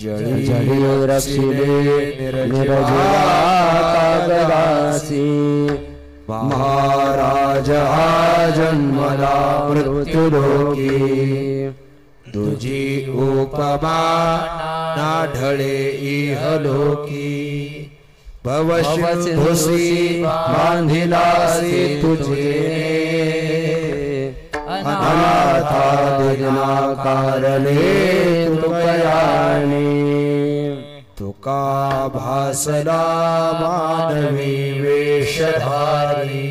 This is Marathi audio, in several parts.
जळी रक्षिले निर्जला कागदासी महाराज हा जन्मला मृत्युलोकी तुझी उपमा ना ढळे इहलोकी भवसिंधुसी बांधिलासी तुझे अनाथा दिना कारले तुकयाने तुका भासला मानवी वेशधारी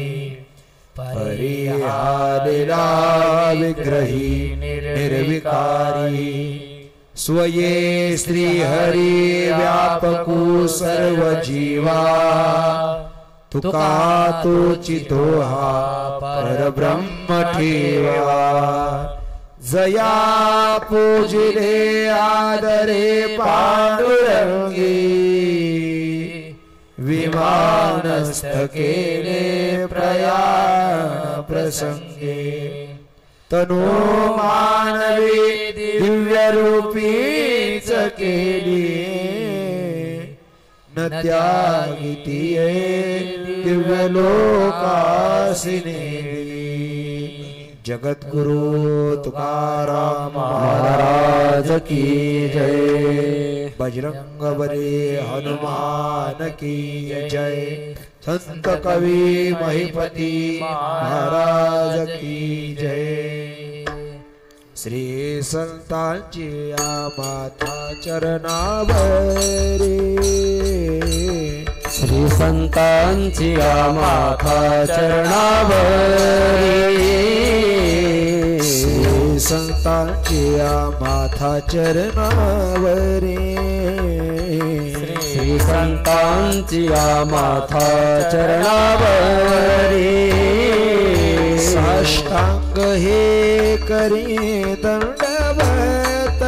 परिहारिला विग्रही निर्विकारी स्वये श्रीहरी व्यापकू सर्व जीवा तुका तोचितो हा परब्रह्म ठेवा जया पूजिले आदरे पांडुरंगी विमानस्थ केले प्रयाण प्रसंगे तनु मानवी दिव्य रूपीच केली न त्यागितीये दिव्य लोकासी नेली जगद्गुरु तुकाराम महाराज की जय बजरंग बली हनुमान की जय संत कवी महिपती महाराज की जय श्री संतांची माथा चरणावरी श्री संतांची माथा चरणावरी श्री संतांची माथा चरणावरी श्री संतांची माथा चरणावरी साष्टांग हे करी दंडवत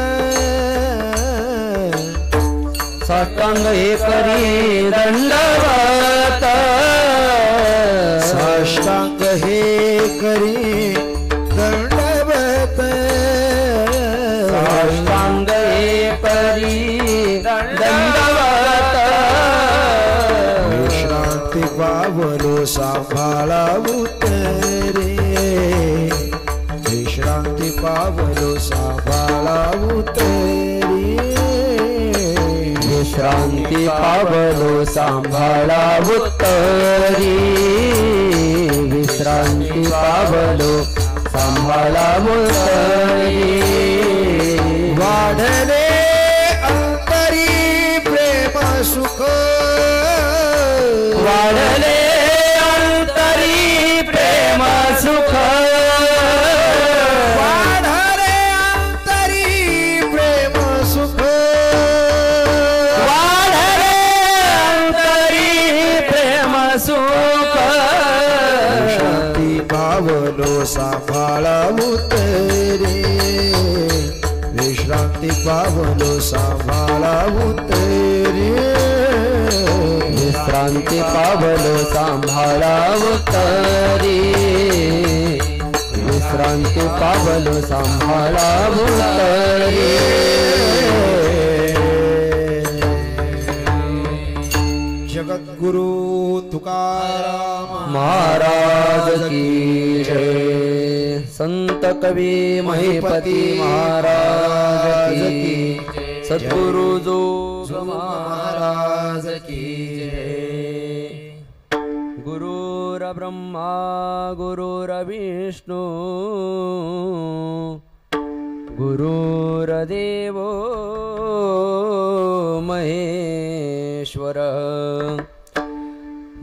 साष्टांग हे करी दंडवत साष्टांग हे करी दंडवत साष्टांग हे करी दंडवत विश्रांती पावलो सांभाळा उतरे विश्रांती पावलो सांभाळा उतरे विश्रांती पावलो सांभाळा उत्तरी विश्रांती पावलो सांभाळा उत्तरी वाढले अंतरी प्रेम सुख वाढले अंतरी प्रेम सुख वाढले अंतरी प्रेम सुख वाढले अंतरी प्रेम सुख शांती पावलो सांभाळा उतरे विश्रांती पावलो सांभाळा उतरे विश्रांती पावलो सांभाळा उत्तरी विश्रांती पावलो सांभाळा उत्तरी जगद्गुरु तुकाराम महाराज की जय संत कवी महिपती महाराज की सद्गुरु जोग महाराज की जय गुरुर्ब्रह्मा गुरुर्विष्णू गुरुर्देवो महेश्वर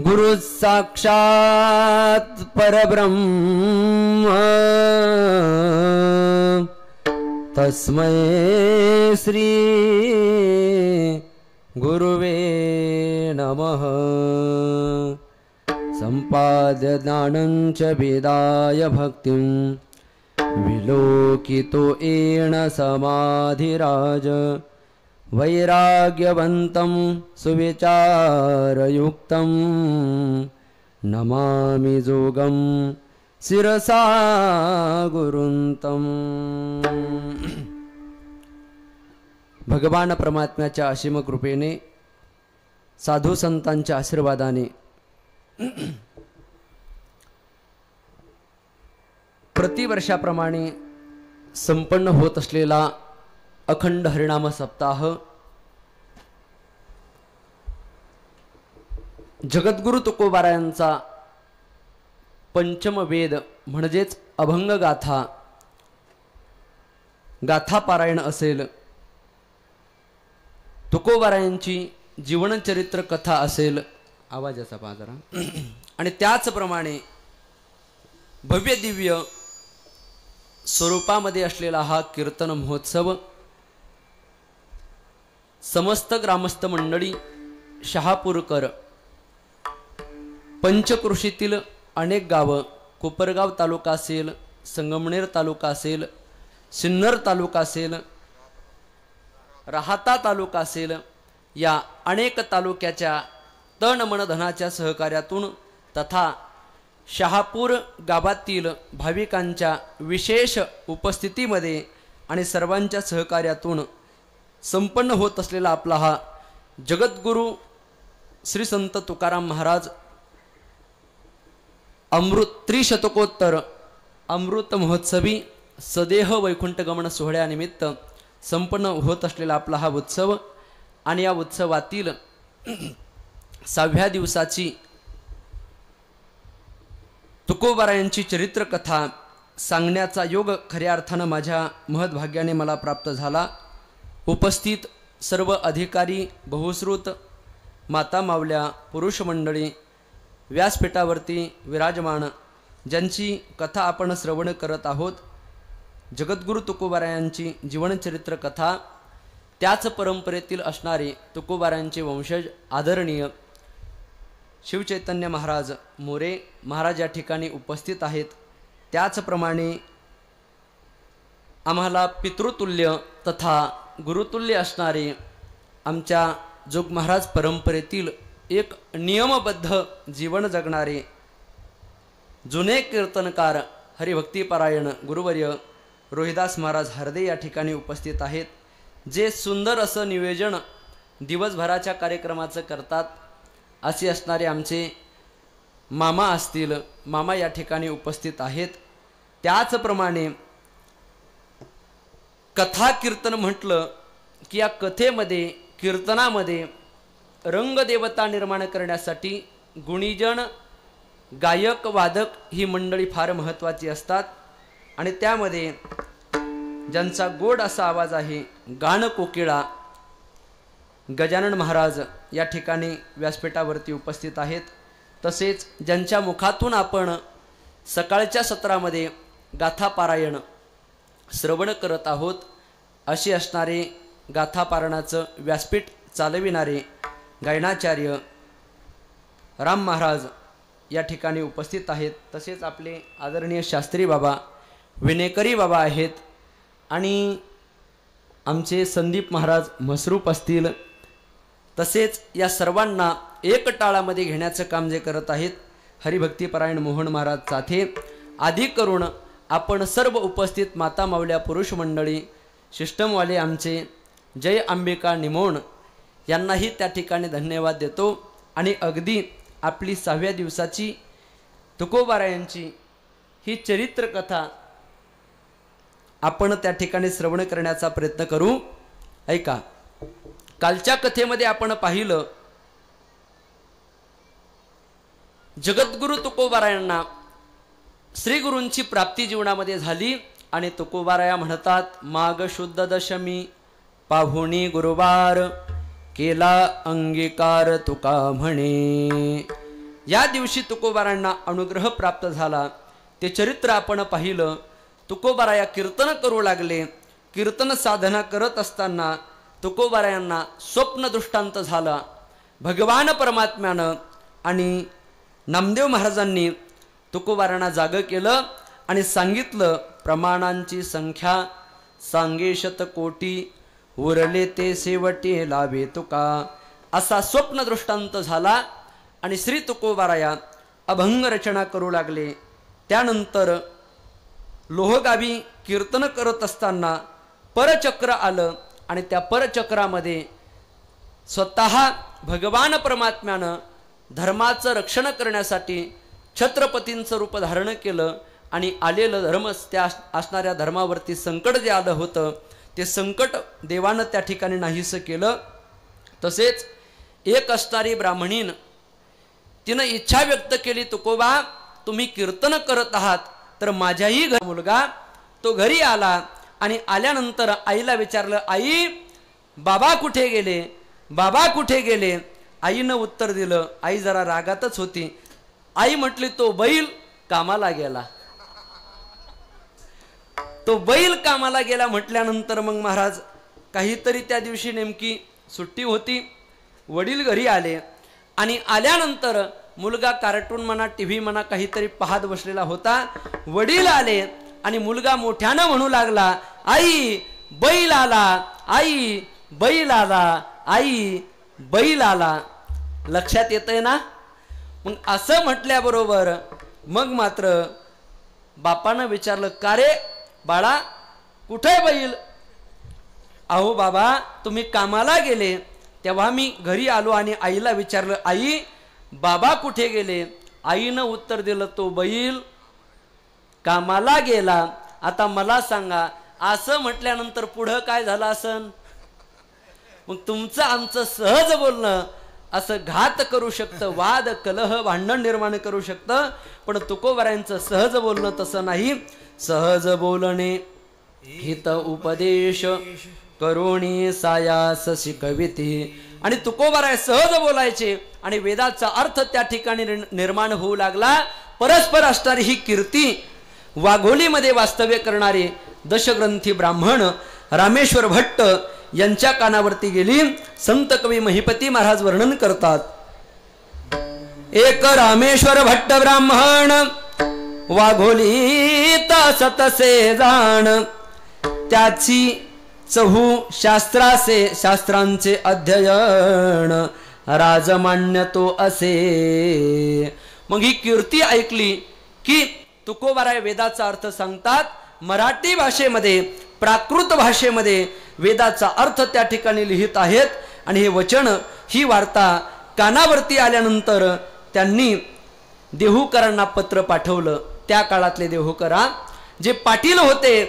गुरु साक्षात् परब्रह्म तस्मै श्री गुरुवे नमः सम्पाद्य ज्ञानं च वेदाय भक्तिं विलोकितो येन समाधिराज वैराग्यवन्तं सुविचारयुक्तं नमामि जोगं शिरसा गुरुन्तम् भगवान परमात्म्याच्या असीम कृपेने साधू संतांच्या आशीर्वादाने प्रतिवर्षाप्रमाणे संपन्न होत असलेला अखंड हरिनाम सप्ताह जगद्गुरु तुकोबारायांचा पंचम वेद म्हणजेच अभंग गाथा गाथा पारायण असेल, तुकोबारायांची जीवनचरित्र कथा असेल, आवाजाचा बाजारा आणि त्याचप्रमाणे भव्य दिव्य स्वरूपामध्ये असलेला हा कीर्तन महोत्सव समस्त ग्रामस्थ मंडळी, शहापूरकर, पंचकृषीतील अनेक गावं, कोपरगाव तालुका असेल, संगमनेर तालुका असेल, सिन्नर तालुका असेल, राहाता तालुका असेल, या अनेक तालुक्याच्या तन मन धनाच्या सहकार्यातून तथा शहापूर गावातील भाविकांच्या विशेष उपस्थितीमध्ये आणि सर्वांच्या सहकार्यातून संपन्न होत असलेला आपला हा जगद्गुरु श्री संत तुकाराम महाराज अमृत त्रिशतकोत्तर अमृत महोत्सवी सदेह वैकुंठ गमन सोहळ्यानिमित्त संपन्न होत असलेला आपला हा उत्सव आणि या उत्सवातील 6व्या दिवसाची तुकोबारायांची चरित्र कथा सांगण्याचा योग खऱ्या अर्थानं माझ्या महद्भाग्याने मला प्राप्त झाला। उपस्थित सर्व अधिकारी, बहुश्रुत, माता मावल्या, पुरुष मंडळी, व्यासपीठावरती विराजमान, ज्यांची कथा आपण श्रवण करत आहोत, जगद्गुरु तुकोबारायांची जीवनचरित्र कथा, त्याच परंपरेतील असणारे तुकोबारायांचे वंशज आदरणीय शिवचैतन्य महाराज मोरे महाराज या ठिकाणी उपस्थित आहेत। त्याचप्रमाणे आम्हाला पितृतुल्य तथा गुरुतुल्य असणारे आमच्या जोग महाराज परंपरेतील एक नियमबद्ध जीवन जगणारे जुने कीर्तनकार हरिभक्तीपरायण गुरुवर्य रोहिदास महाराज हरदे या ठिकाणी उपस्थित आहेत, जे सुंदर असं निवेदन दिवसभराच्या कार्यक्रमाचं करतात। असे असणारे आमचे मामा असतील, मामा या ठिकाणी उपस्थित आहेत। त्याचप्रमाणे कथा कीर्तन म्हटलं की या कथेमध्ये, कीर्तनामध्ये रंगदेवता निर्माण करण्यासाठी गुणीजन, गायक, वादक ही मंडळी फार महत्त्वाची असतात आणि त्यामध्ये ज्यांचा गोड असा आवाज आहे, गाण कोकिळा गजानन महाराज या ठिकाणी व्यासपीठावरती उपस्थित आहेत। तसेच ज्यांच्या मुखातून आपण सकाळच्या सत्रामध्ये गाथा पारायण श्रवण करत आहोत, असे असणारे गाथा पारायणाचं व्यासपीठ चालविणारे गायनाचार्य राम महाराज या ठिकाणी उपस्थित आहेत। तसेच आपले आदरणीय शास्त्री बाबा, विनेकरी बाबा आहेत आणि आमचे संदीप महाराज मसरूप असतील। तसेच या सर्वांना एक टाळामध्ये घेण्याचं काम जे करत आहेत हरिभक्तीपरायण मोहन महाराज साथे, आदी करून आपण सर्व उपस्थित माता मावल्या, पुरुष मंडळी, सिस्टमवाले आमचे जय अंबिका निमोण यांनाही त्या ठिकाणी धन्यवाद देतो आणि अगदी आपली 6व्या दिवसाची तुकोबारायांची ही चरित्र कथा आपण त्या ठिकाणी श्रवण करण्याचा प्रयत्न करू। ऐका, कालच्या कथेमध्ये आपण पाहिलं जगद्गुरु तुकोबारायांना श्री गुरूंची प्राप्ती जीवनामध्ये झाली आणि तुकोबाराया म्हणतात, माघ शुद्ध दशमी पाहुणी गुरुवार केला अंगीकार तुका म्हणे। या दिवशी तुकोबारायांना अनुग्रह प्राप्त झाला। ते चरित्र आपण पाहिलं। तुकोबाराया कीर्तन करू लागले। कीर्तन साधना करत असताना तुकोबारायांना स्वप्न दृष्टांत झाला। भगवान परमात्म्यानं आणि नामदेव महाराजांनी तुकोबारायांना जाग केलं आणि सांगितलं, प्रमाणांची संख्या सांगे शतकोटी उरले ते शेवटी लाभे तुका। असा स्वप्न दृष्टांत झाला आणि श्री तुकोबाराया अभंग रचना करू लागले। त्यानंतर लोहगावी कीर्तन करत असताना परचक्र आलं आणि त्या परचक्रामध्ये स्वतः भगवान परमात्म्यानं धर्माचं रक्षण करण्यासाठी छत्रपतींचं रूप धारण केलं आणि आलेलं धर्म त्या असणाऱ्या धर्मावरती संकट जे आलं होतं ते संकट देवानं त्या ठिकाणी नाहीसं केलं. तसेच एक असणारी ब्राह्मणीन तिनं इच्छा व्यक्त केली, तुकोबा तुम्ही कीर्तन करत आहात तर माझ्याही घर मुलगा तो घरी आला आणि आल्यानंतर आईला विचारलं, आई बाबा कुठे गेले, बाबा कुठे गेले. आईनं उत्तर दिलं, आई जरा रागातच होती. आई म्हटली तो बैल कामाला गेला. तो बैल कामाला गेला म्हटल्यानंतर मग महाराज काहीतरी त्या दिवशी नेमकी सुट्टी होती, वडील घरी आले आणि आल्यानंतर मुलगा कार्टून म्हणा टीव्ही म्हणा काहीतरी पाहत बसलेला होता. वडील आले आणि मुलगा मोठ्यानं म्हणू लागला, आई बैल आला, आई बैल आला, आई बैल आला. लक्षात येतंय ना. मग असं म्हटल्याबरोबर मग मात्र बापानं विचारलं, का रे बाळा कुठे बैल. अहो बाबा तुम्ही कामाला गेले तेव्हा मी घरी आलो आणि आईला विचारलं, आई बाबा कुठे गेले. आईनं उत्तर दिलं, तो बैल कामाला गेला. आता मला सांगा असं म्हटल्यानंतर पुढं काय झालं असन. मग तुमचं आमचं सहज बोलणं असं घात करू शकतं, वाद कलह भांडण निर्माण करू शकतं. पण तुकोबारायांचं सहज बोलणं तसं नाही. सहज बोलणे हित उपदेश करुणी सायास शिकविते. आणि तुकोबाराय सहज बोलायचे आणि वेदाचा अर्थ त्या ठिकाणी निर्माण होऊ लागला. परस्पर असणारी ही कीर्ती वाघोलीमध्ये वास्तव्य करणारे दशग्रंथी ब्राह्मण रामेश्वर भट्ट यांच्या कानावरती गेली. संत कवी महिपती महाराज वर्णन करतात, एक रामेश्वर भट्ट ब्राह्मण वाघोलीत सतसे जाण, त्याची चहू शास्त्रांचे अध्ययन, राजमान्य तो असे. मग ही कीर्ती ऐकली की तुकोबाराय वेदाचा अर्थ सांगतात. मराठी भाषेमध्ये प्राकृत भाषेमध्ये वेदाचा अर्थ त्या ठिकाणी लिहित आहेत. आणि हे वचन ही वार्ता कानावरती आल्यानंतर त्यांनी देहूकरांना पत्र पाठवलं. त्या काळातले देहूकरा जे पाटील होते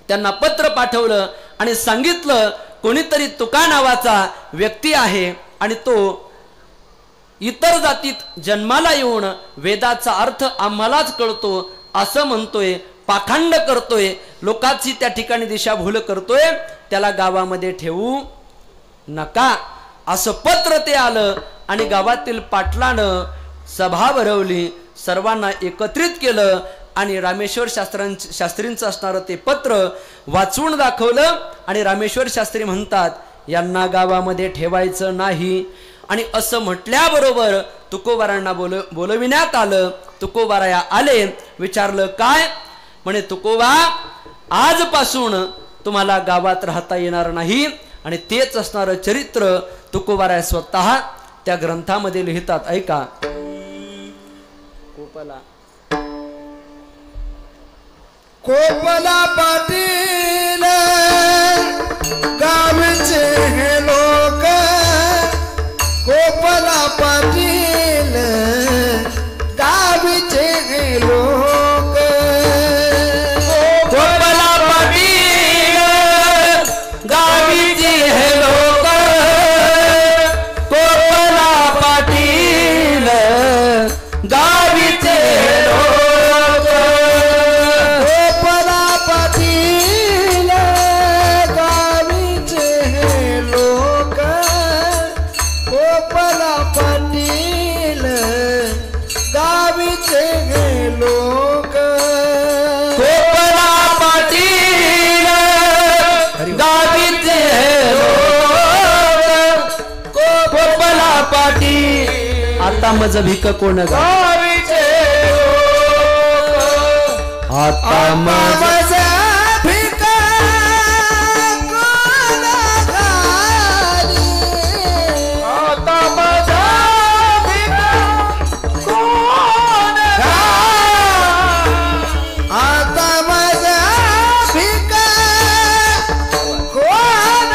त्यांना पत्र पाठवलं आणि सांगितलं, कोणीतरी तुका नावाचा व्यक्ती आहे आणि तो इतर जातीत जन्माला येऊन वेदाचा अर्थ आम्हालाच कळतो असं म्हणतोय, पाखंड करतोय, लोकांची त्या ठिकाणी दिशाभूल करतोय, त्याला गावामध्ये ठेवू नका असं पत्र ते आलं. आणि गावातील पाटलानं सभा भरवली, सर्वांना एकत्रित केलं आणि रामेश्वर शास्त्रींचं असणारं ते पत्र वाचून दाखवलं. आणि रामेश्वर शास्त्री म्हणतात, यांना गावामध्ये ठेवायचं नाही. आणि असं म्हटल्याबरोबर तुकोबारांना बोलविण्यात आलं. तुकोबाराया आले, विचारलं काय. म्हणे तुकोबा आजपासून तुम्हाला गावात राहता येणार नाही. आणि तेच असणारं चरित्र तुकोबाराय स्वतः त्या ग्रंथामध्ये लिहितात. ऐका. कोपला पाटील गावचे हे लोक, कोपला पाटील गावचे हे लोक, कोपला पाटील गावीचे हे लोक, कोपला पाटील गावीचे लोक, कोपला पाटील गावीचे हे लोक, कोपला पाटील गावीचे हे लोक, कोपला पाटील गावीचे लोक, कोपला पाटील. आता मज भिक कोण गावीचे लोक, आता मज आता माझा भिका कोण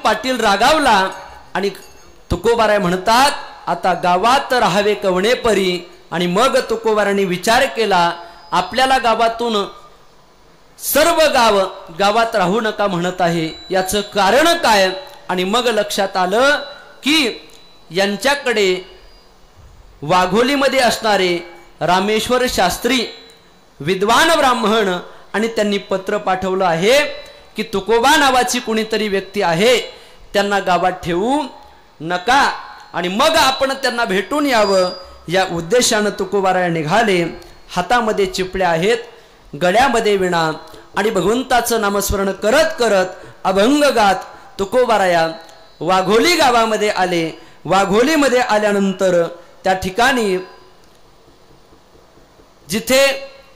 पाटील रागावला आणि तुकोबाराय म्हणतात आता गावात राहावे कवणे परी. आणि मग तुकोबारांनी विचार केला आपल्याला गावातून सर्व गावात राहू नका म्हणत आहे, याचं कारण काय. आणि मग लक्षात आलं की यांच्याकडे वाघोलीमध्ये असणारे रामेश्वर शास्त्री विद्वान ब्राह्मण आणि त्यांनी पत्र पाठवलं आहे की तुकोबा नावाची कुणीतरी व्यक्ती आहे, त्यांना गावात ठेवू नका आणि मग आपण त्यांना भेटून यावं. या उद्देशानं तुकोबाराय निघाले. हातामध्ये चिपळ्या आहेत, गळ्यामध्ये विणा आणि भगवंताचं नामस्मरण करत करत अभंग गात तुकोबाराया वाघोली गावामध्ये आले. वाघोलीमध्ये आल्यानंतर त्या ठिकाणी जिथे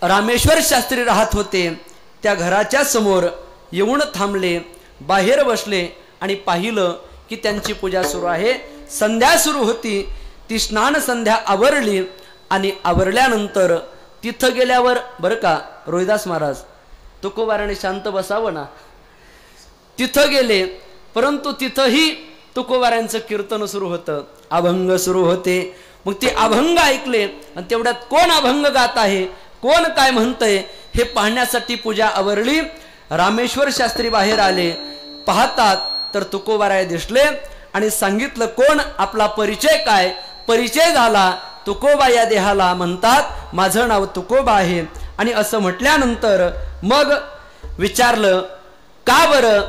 रामेश्वर शास्त्री राहत होते त्या घराच्या समोर येऊन थांबले, बाहेर बसले आणि पाहिलं की त्यांची पूजा सुरू आहे. संध्या सुरू होती. ती स्नान संध्या आवरली आणि आवरल्यानंतर तिथं गेल्यावर बरं का रोहिदास महाराज तुकोबाराने शांत बसावं ना. तिथं गेले परंतु तिथंही तुकोबारांचं कीर्तन सुरू होतं, अभंग सुरू होते. मग ते अभंग ऐकले आणि तेवढ्यात कोण अभंग गात आहे, कोण काय म्हणतंय हे पाहण्यासाठी पूजा आवरली. रामेश्वर शास्त्री बाहेर आले. पाहतात तर तुकोबाराय दिसले आणि सांगितलं कोण, आपला परिचय काय. परिचय झाला. तुकोबा या देहाला म्हणतात माझं नाव तुकोबा आहे. आणि असं म्हटल्यानंतर मग विचारलं का बरं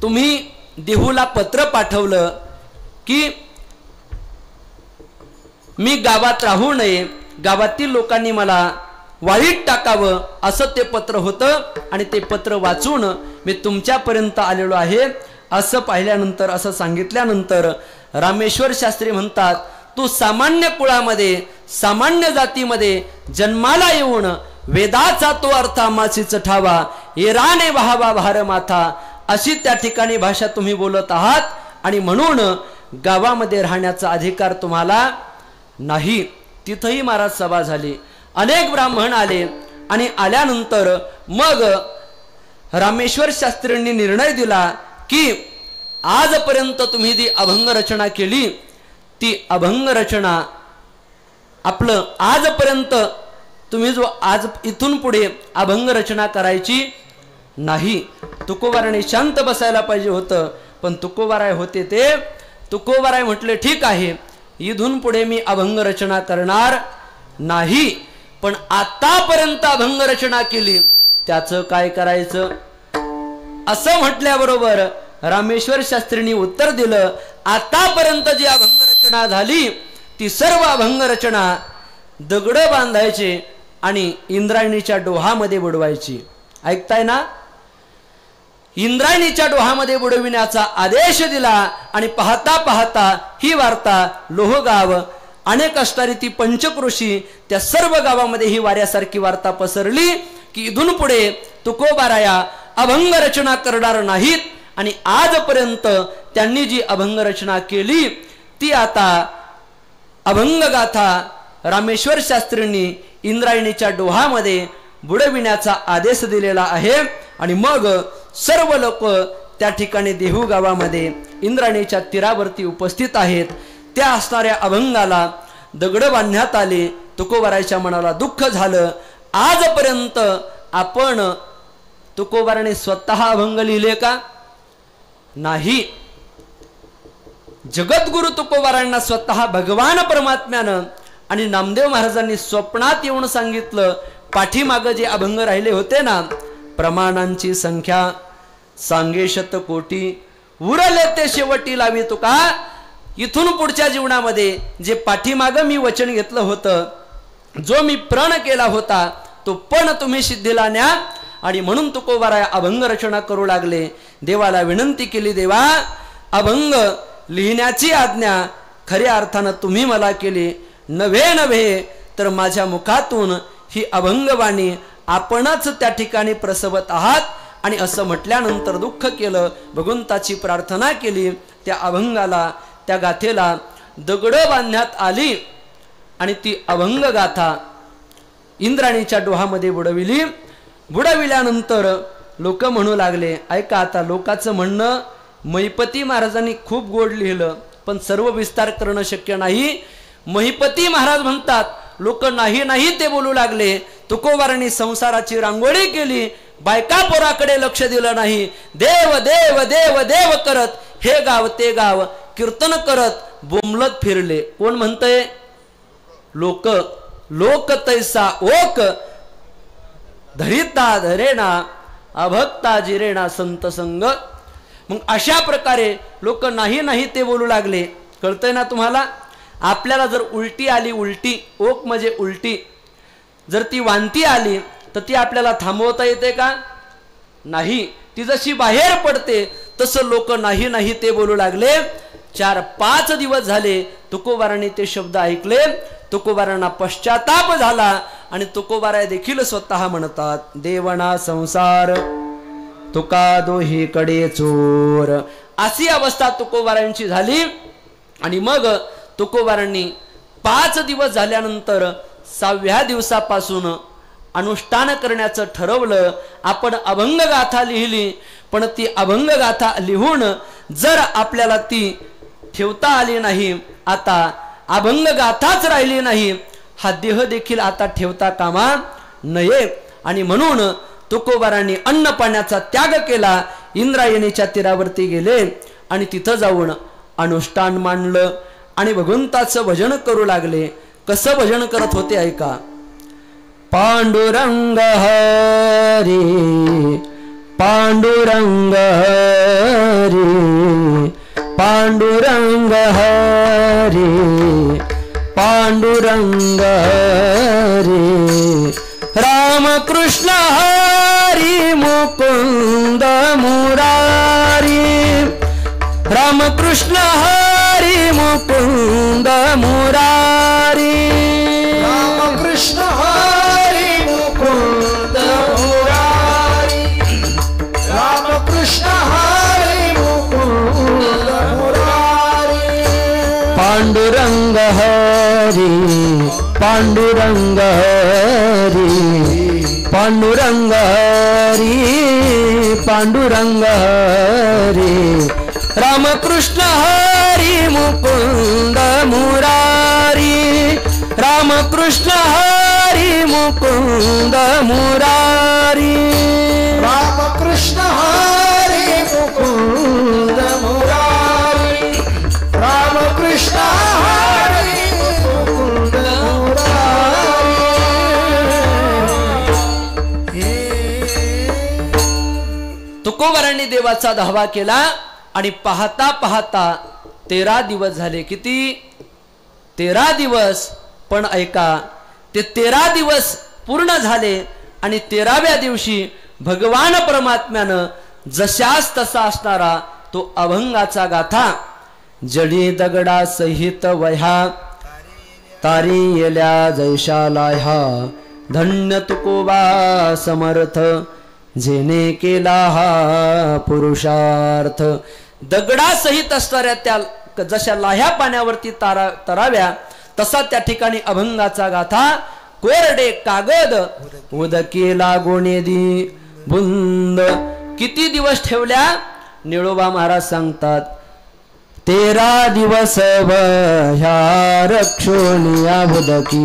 तुम्ही देहूला पत्र पाठवलं की मी गावात राहू नये, गावातील लोकांनी मला वाळीत टाकावं, असं ते पत्र होतं. आणि ते पत्र वाचून मी तुमच्यापर्यंत आलेलो आहे. असं पाहिल्यानंतर असं सांगितल्यानंतर रामेश्वर शास्त्री म्हणतात तू सामान्य कुळामध्ये सामान्य जातीमध्ये जन्माला येऊन वेदाचा तो अर्थ आमासीच ठावा येराने वाहावा भार माथा, अशी त्या ठिकाणी भाषा तुम्ही बोलत आहात आणि म्हणून गावामध्ये राहण्याचा अधिकार तुम्हाला नाही. तिथंही महाराज सभा झाली. अनेक ब्राह्मण आले आणि आल्यानंतर मग रामेश्वर शास्त्रींनी निर्णय दिला की आजपर्यंत तुम्ही जी अभंग रचना केली ती अभंग रचना आपलं आजपर्यंत तुम्ही जो आज इथून पुढे अभंग रचना करायची नाही. तुकोबाराने शांत बसायला पाहिजे होतं पण तुकोबाराय होते ते. तुकोबाराय म्हटले ठीक आहे इथून पुढे मी अभंग रचना करणार नाही, पण आतापर्यंत अभंग रचना केली त्याचं काय करायचं. असं म्हटल्याबरोबर रामेश्वर शास्त्रींनी उत्तर दिलं आतापर्यंत जी अभंग रचना झाली ती सर्व अभंग रचना दगड बांधायचे आणि इंद्रायणीच्या डोहामध्ये बुडवायची. ऐकताय ना. इंद्रायणीच्या डोहामध्ये बुडविण्याचा आदेश दिला आणि पाहता पाहता ही वार्ता लोहगाव अनेक असणारी ती पंचकृषी त्या सर्व गावामध्ये ही वाऱ्यासारखी वार्ता पसरली की इथून पुढे तुकोबाराया अभंग रचना करणार नाहीत. आणि आजपर्यंत त्यांनी जी अभंग रचना केली ती आता अभंग गाथा रामेश्वर शास्त्रींनी इंद्रायणीच्या डोहामध्ये बुडविण्याचा आदेश दिलेला आहे. आणि मग सर्व लोक त्या ठिकाणी देहू गावामध्ये इंद्रायणीच्या तीरावरती उपस्थित आहेत. त्या असणाऱ्या अभंगाला दगड बांधण्यात आले. तुकोबारायच्या मनाला दुःख झालं. आजपर्यंत आपण तुकोबाराने स्वतः अभंग लिहिले का नाही. जगद्गुरु तुकोबारांना स्वतः भगवान परमात्म्यानं आणि नामदेव महाराजांनी स्वप्नात येऊन सांगितलं. पाठीमागं जे अभंग राहिले होते ना प्रमाणांची संख्या सांगे शतकोटी उरले ते शेवटी लावी तुका. इथून पुढच्या जीवनामध्ये जे पाठीमागं मी वचन घेतलं होतं जो मी प्रण केला होता तो पण तुम्ही सिद्धीला न्या. आणि म्हणून तुकोबाराय अभंग रचना करू लागले. देवाला विनंती केली देवा अभंग लिहिण्याची आज्ञा खऱ्या अर्थानं तुम्ही मला केली. नव्हे नव्हे तर माझ्या मुखातून ही अभंगवाणी आपणच त्या ठिकाणी प्रसवत आहात. आणि असं म्हटल्यानंतर दुःख केलं. भगवंताची प्रार्थना केली. त्या अभंगाला त्या गाथेला दगड बांधण्यात आली आणि ती अभंग गाथा इंद्राणीच्या डोहामध्ये बुडविली. बुडविल्यानंतर लोक म्हणू लागले ऐका आता लोकांचं म्हणणं महिपती महाराजांनी खूप गोड लिहिलं, पण सर्व विस्तार करणं शक्य नाही. महिपती महाराज म्हणतात, लोक नाही नाही ते बोलू लागले. तुकोबारांनी संसाराची रांगोळी केली, बायका पोराकडे लक्ष दिलं नाही. देव देव देव देव करत हे गाव ते गाव कीर्तन करत बोंबलत फिरले. कोण म्हणतंय? लोक. लोक तैसा ओक धरिता धरेना अभक्ता जिरेना संत संग. मग अशा प्रकारे लोक नाही नाही ते बोलू लागले. कळतंय ना तुम्हाला? आपल्याला जर उलटी आली, उलटी ओक म्हणजे उलटी, जर ती वांती आली तर ती आपल्याला थांबवता येते का? नाही. ती जशी बाहेर पडते तसं लोक नाही नाही ते बोलू लागले. 4-5 दिवस झाले तुकोबारांनी ते शब्द ऐकले. तुकोबारांना पश्चाताप झाला आणि तुकोबारा देखील स्वतः म्हणतात, देवना संसार तुका दोही कडे चोर. अशी अवस्था तुकोबारांची झाली. आणि मग तुकोबारांनी 5 दिवस झाल्यानंतर 6व्या दिवसापासून अनुष्ठान करण्याचं ठरवलं. आपण अभंग गाथा लिहिली, पण ती अभंग गाथा लिहून जर आपल्याला ती ठेवता आली नाही, आता अभंग गाथाच राहिली नाही, हा देह देखील आता ठेवता कामा नये. आणि म्हणून तुकोबारांनी अन्न पाण्याचा त्याग केला. इंद्रायणीच्या तीरावरती गेले आणि तिथं जाऊन अनुष्ठान मांडलं आणि भगवंताचं भजन करू लागले. कसं भजन करत होते ऐका. पांडुरंग हरी पांडुरंग हरी पांडुरंग हरी पांडुरंग हरी रामकृष्ण हरी मुकुंद मुरारी रामकृष्ण हरी मुकुंद मुरारी रामकृष्ण हरी मुकुंद मुरारी रामकृष्ण हरी मुकुंद मुरारी पांडुरंग हरी पांडुरंग हरी पांडुरंग हरी पांडुरंग हरी रामकृष्ण हरी मुकुंद मुरारी रामकृष्ण हरी मुकुंद मुरारी रामकृष्ण हरी मुकुंद मुरारी रामकृष्ण हरी मुकुंद मुरारी. तुकोबारांनी देवाचा धावा केला आणि पाहता पाहता 13 दिवस झाले. किती? 13 दिवस. पण ऐका, ते 13 दिवस पूर्ण झाले आणि 13व्या दिवशी भगवान परमात्म्यानं जशास तसा असणारा तो अभंगाचा गाथा जडी दगडा सहित वह्या तारी येल्या जैशाला ह्या धन्य तुकोबा समर्थ जेने केला हा पुरुषार्थ. दगडासहित असणाऱ्या त्या जशा लाह्या पाण्यावरती तराव्या तसा त्या ठिकाणी अभंगाचा गाथा कोरडे कागद उदकी लागोने दी बुंद. किती दिवस ठेवल्या? निळोबा महाराज सांगतात 13 दिवस वह्या रक्षोनिया उदकी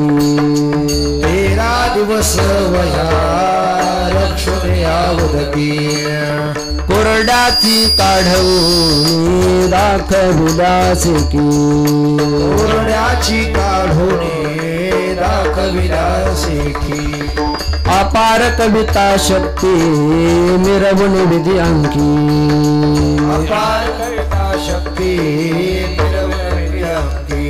13 दिवस वह्या रक्षोनिया उदकी कोरड्याची काढून दाखविल्यास की कोरड्याची काढून दाखविल्यास की अपार कविता शक्ती मिरवून विधी अंकी अपार कविता शक्ती मिरवून विधी अंकी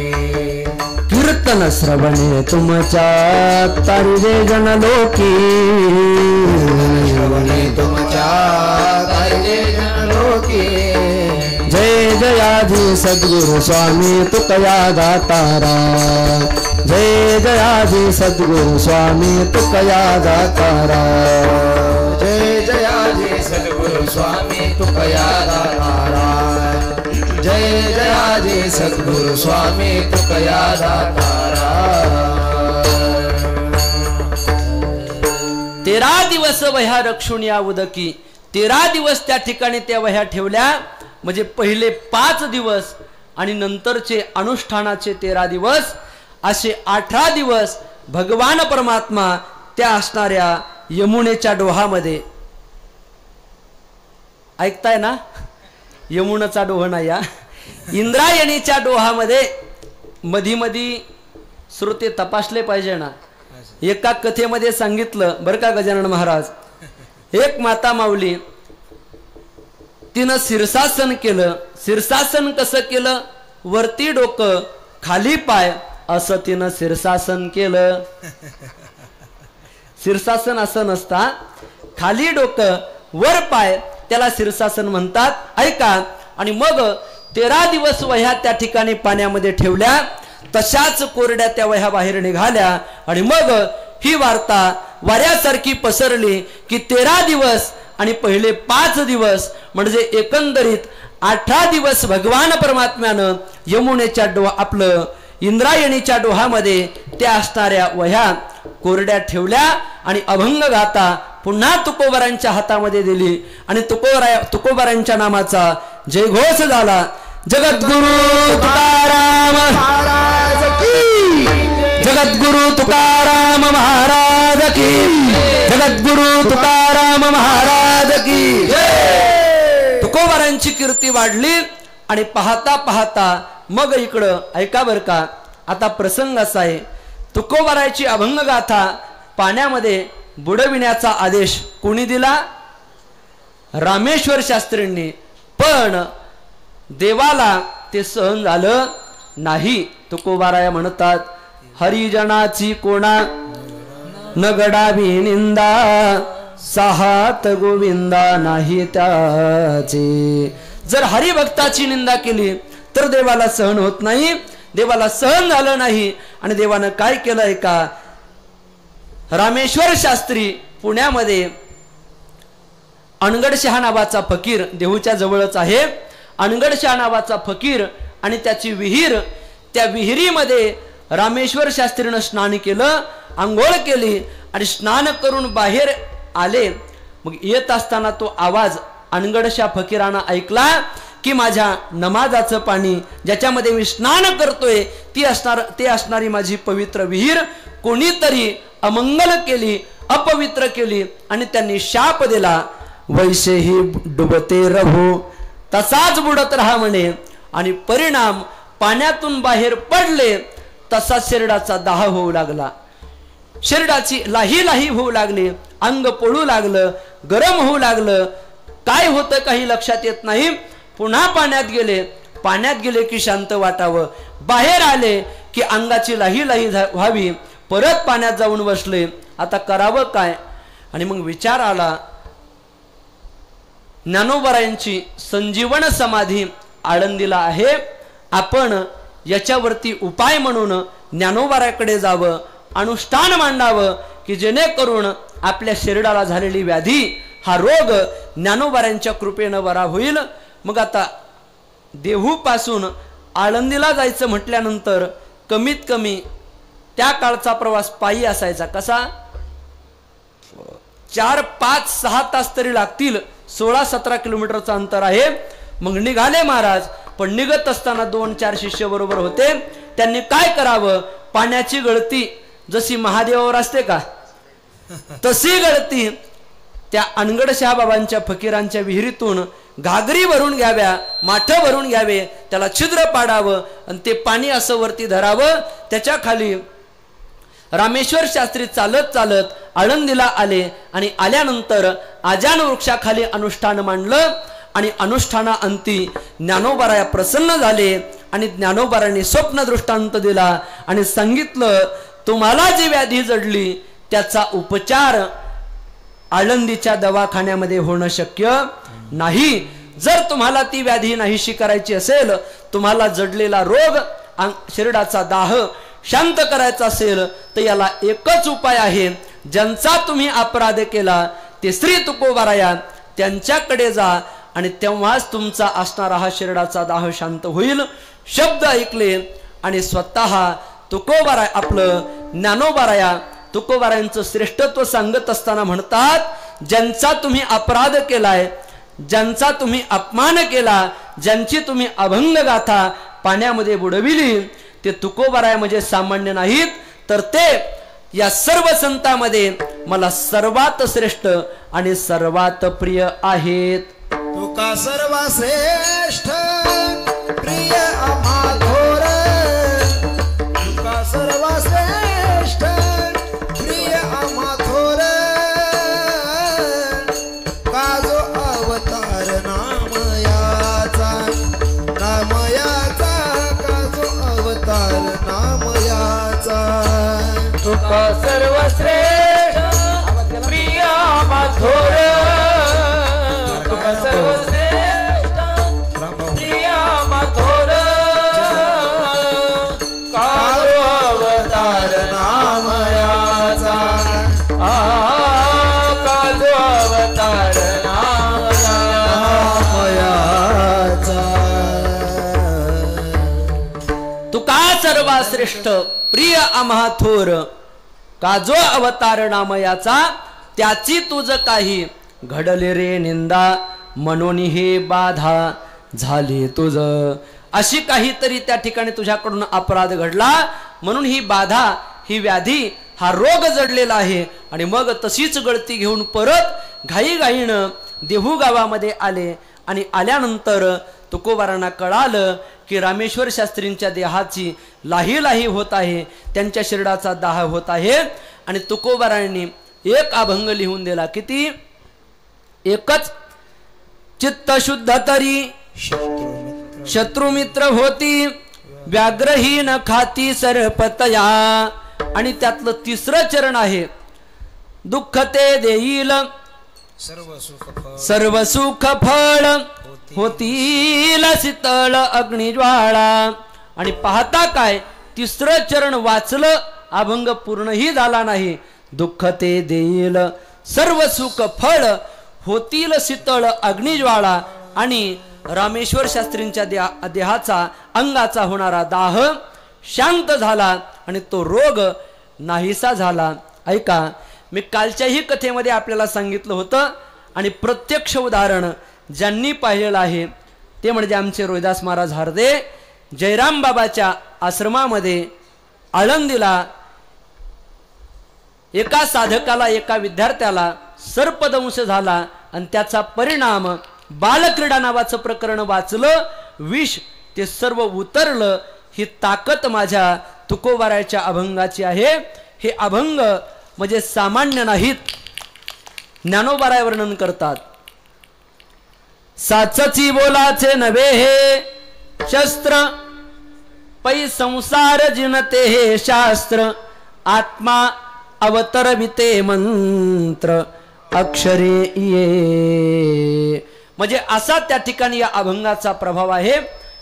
कीर्तन श्रवणे तुमच्या तारिरे जन लोकी श्रवणे तुमच्या तारिरे जन लोकी जय जयाजी सद्गुरु स्वामी तुकया दातारा जय जयाजी सद्गुरु स्वामी तुकया दातारा जय जयाजी सद्गुरु स्वामी तुकया दातारा जय जयाजी सद्गुरु स्वामी तुकया दातारा. 13 दिवस वह्या रक्षून या उदकी 13 दिवस त्या ठिकाणी त्या वह्या ठेवल्या. म्हणजे पहिले 5 दिवस आणि नंतरचे अनुष्ठानाचे 13 दिवस असे 18 दिवस भगवान परमात्मा त्या असणाऱ्या यमुनेच्या डोहामध्ये, ऐकताय ना, यमुनेचा डोह नाही या, इंद्रायणीच्या डोहामध्ये मधी मधी श्रोते तपासले पाहिजे ना. एका कथेमध्ये सांगितलं बरं का गजानन महाराज, एक माता माऊली तिनं शीर्षासन केलं. शीर्षासन कसं केलं? वरती डोकं खाली पाय असं तिनं शीर्षासन केलं. शीर्षासन असं नसता, खाली डोकं वर पाय, त्याला शीर्षासन म्हणतात. ऐका. आणि मग 13 दिवस वह्या त्या ठिकाणी पाण्यामध्ये ठेवल्या, तशाच कोरड्या त्या वह्या बाहेर निघाल्या. आणि मग ही वार्ता वाऱ्यासारखी पसरली की 13 दिवस आणि पहिले 5 दिवस म्हणजे एकंदरीत 18 दिवस भगवान परमात्म्यानं यमुनेच्या आपलं इंद्रायणीच्या डोहामध्ये त्या असणाऱ्या वह्या कोरड्या ठेवल्या आणि अभंग गाथा पुन्हा तुकोबारांच्या हातामध्ये दिली आणि तुकोबारांच्या नामाचा जयघोष झाला. जगद्गुरु तुकाराम महाराज की, जगद्गुरु तुकाराम महाराज की, जगद्गुरु तुकाराम महाराज की. तुकोबारांची कीर्ती वाढली आणि पाहता पाहता मग इकडं ऐका बर का, आता प्रसंग असा आहे, तुकोबाराची अभंग गाथा पाण्यामध्ये बुडविण्याचा आदेश कोणी दिला? रामेश्वर शास्त्रींनी. पण देवाला ते सहन झालं नाही. तुकोबाराया म्हणतात, हरिजनाची कोणा न गडावी निंदा, साहात गोविंदा नाही त्याचे. जर हरिभक्ताची निंदा केली तर देवाला सहन होत नाही. देवाला सहन झालं नाही आणि देवानं काय केलंय का, रामेश्वर शास्त्री पुण्यामध्ये अनगडशहा नावाचा फकीर, देहूच्या जवळच आहे, अनगडशहा नावाचा फकीर आणि त्याची विहीर, त्या विहिरीमध्ये रामेश्वर शास्त्रीनं स्नान केलं, आंघोळ केली आणि स्नान करून बाहेर आले. मग येत असताना तो आवाज अनगडशहा फकीरानं ऐकला की माझ्या नमाजाचं पाणी ज्याच्यामध्ये मी स्नान करतोय ते असणारी माझी पवित्र विहीर कोणीतरी अमंगल केली, अपवित्र केली आणि त्यांनी शाप दिला. वैसेही डुबते रहो, तसाच बुडत राहा म्हणे. आणि परिणाम पाण्यातून बाहेर पडले तसा शरीराचा दाह होऊ लागला, शरीराची लाही लाही होऊ लागली, अंग पोळू लागलं, गरम होऊ लागलं. काय होतं काही लक्षात येत नाही. पुन्हा पाण्यात गेले की शांत वाटावं, बाहेर आले की अंगाची लाही लाही व्हावी, परत पाण्यात जाऊन बसले. आता करावं काय? आणि मग विचार आला, ज्ञानोबारायांची संजीवन समाधी आळंदीला आहे, आपण याच्यावरती उपाय म्हणून ज्ञानोबाराकडे जावं, अनुष्ठान मांडावं की जेणेकरून आपल्या शरीराला झालेली व्याधी, हा रोग ज्ञानोबारांच्या कृपेनं बरा होईल. मग आता देहूपासून आळंदीला जायचं म्हटल्यानंतर कमीत कमी त्या काळचा प्रवास पायी असायचा. कसा? 4, 5, 6 तास तरी लागतील. 16-17 किलोमीटरचं अंतर आहे. मग निघाले महाराज. पण निघत असताना 2-4 शिष्य बरोबर होते. त्यांनी काय करावं? पाण्याची गळती जशी महादेवावर असते का, तशी गळती त्या अनगडशहा बाबांच्या फकीरांच्या विहिरीतून घागरी भरून घ्याव्या, माठं भरून घ्यावे, त्याला छिद्र पाडावं आणि ते पाणी असं वरती धरावं. त्याच्या खाली रामेश्वर शास्त्री चालत चालत आळंदीला आले आणि आल्यानंतर आजान वृक्षाखाली अनुष्ठान मांडलं आणि अनुष्ठानाअंती ज्ञानोबाराया प्रसन्न झाले आणि ज्ञानोबारांनी स्वप्न दृष्टांत दिला आणि सांगितलं, तुम्हाला जी व्याधी जडली त्याचा उपचार आळंदीच्या दवाखान्यामध्ये होणं शक्य नाही. जर तुम्हाला ती व्याधी नाहीशी करायची असेल, तुम्हाला जडलेला रोग, शरीराचा दाह शांत करायचा असेल, तर याला एकच उपाय आहे. ज्यांचा तुम्ही अपराध केला ते श्री तुकोबाराया त्यांच्याकडे जा आणि तेव्हाच तुमचा असणारा हा शरीराचा दाह शांत होईल. शब्द ऐकले आणि स्वतः तुकोबाराया आपलं ज्ञानोबाराया तुकोबारायांचं श्रेष्ठत्व सांगत असताना म्हणतात, ज्यांचा तुम्ही अपराध केलाय, ज्यांचा तुम्ही अपमान केला ज्यांची तुम्ही अभंग गाथा पाण्यामध्ये बुडविली ते तुकोबाराय म्हणजे सामान्य नाहीत, तर ते या सर्व संतांमध्ये मला सर्वात श्रेष्ठ आणि सर्वात प्रिय आहेत. तुका सर्वश्रेष्ठ प्रिय आम्हा थोर, तुका सर्वश्रेष्ठ प्रिय आम्हा थोर, का जो अवतार नामयाचा, नामयाचा, का जो अवतार नामयाचा. तुका सर्वश्रेष्ठ प्रिय माथोर, तुका सर्वश्रेष्ठ प्रिय माथोर, काळो अवतार नामयाचा, काळो अवतार नामयाचा. तुका सर्वश्रेष्ठ प्रिय आम्हा थोर, का जो अवतार नामयाचा, त्याची तुझ काही घडले रे निंदा, म्हणून हे बाधा झाली तुझ. अशी काहीतरी त्या ठिकाणी तुझ्याकडून अपराध घडला, म्हणून ही बाधा, ही व्याधी, हा रोग जडलेला आहे. आणि मग तशीच गळती घेऊन परत घाईघाईनं देहू गावामध्ये आले. आणि आल्यानंतर तुकोबारांना कळालं की रामेश्वर शास्त्रींच्या देहाची लाही लाही होत आहे, त्यांच्या शरीराचा दाह होत आहे. आणि तुकोबारांनी एक अभंग लिहून दिला. किती? एकच. चित्त शुद्ध तरी शत्रुमित्र होती, व्याघ्रहीन खाती सरपतया. आणि त्यातलं तिसरं चरण आहे, दुःख ते देईल सर्व सुख फळ, होतील शीतळ अग्निज्वाळा. आणि पाहता काय, तिसरं चरण वाचलं, अभंग पूर्णही झाला नाही. दुःख ते देईल सर्व सुख फळ, होतील शीतळ अग्निज्वाळा. आणि रामेश्वर शास्त्रींच्या देहाचा, अंगाचा होणारा दाह शांत झाला आणि तो रोग नाहीसा झाला. ऐका, मी कालच्याही कथेमध्ये आपल्याला सांगितलं होतं आणि प्रत्यक्ष उदाहरण ज्यांनी पाहिलेलं आहे ते म्हणजे आमचे रोहिदास महाराज हार्दे. जयराम बाबाच्या आश्रमामध्ये आळंदीला एका साधकाला, एका विद्यार्थ्याला सर्पदंश झाला आणि त्याचा परिणाम बालक्रीडा नावाचं प्रकरण वाचलं, विष ते सर्व उतरलं. ही ताकद माझ्या तुकोबारायच्या अभंगाची आहे. हे अभंग म्हणजे सामान्य नाहीत. ज्ञानोबाराय वर्णन करतात, साचची बोलाचे नव्हे हे शस्त्र, पै संसार जिनते हे शास्त्र, आत्मा अवतरविते मंत्र, अक्षरे ये. म्हणजे असा त्या ठिकाणी या अभंगाचा प्रभाव आहे.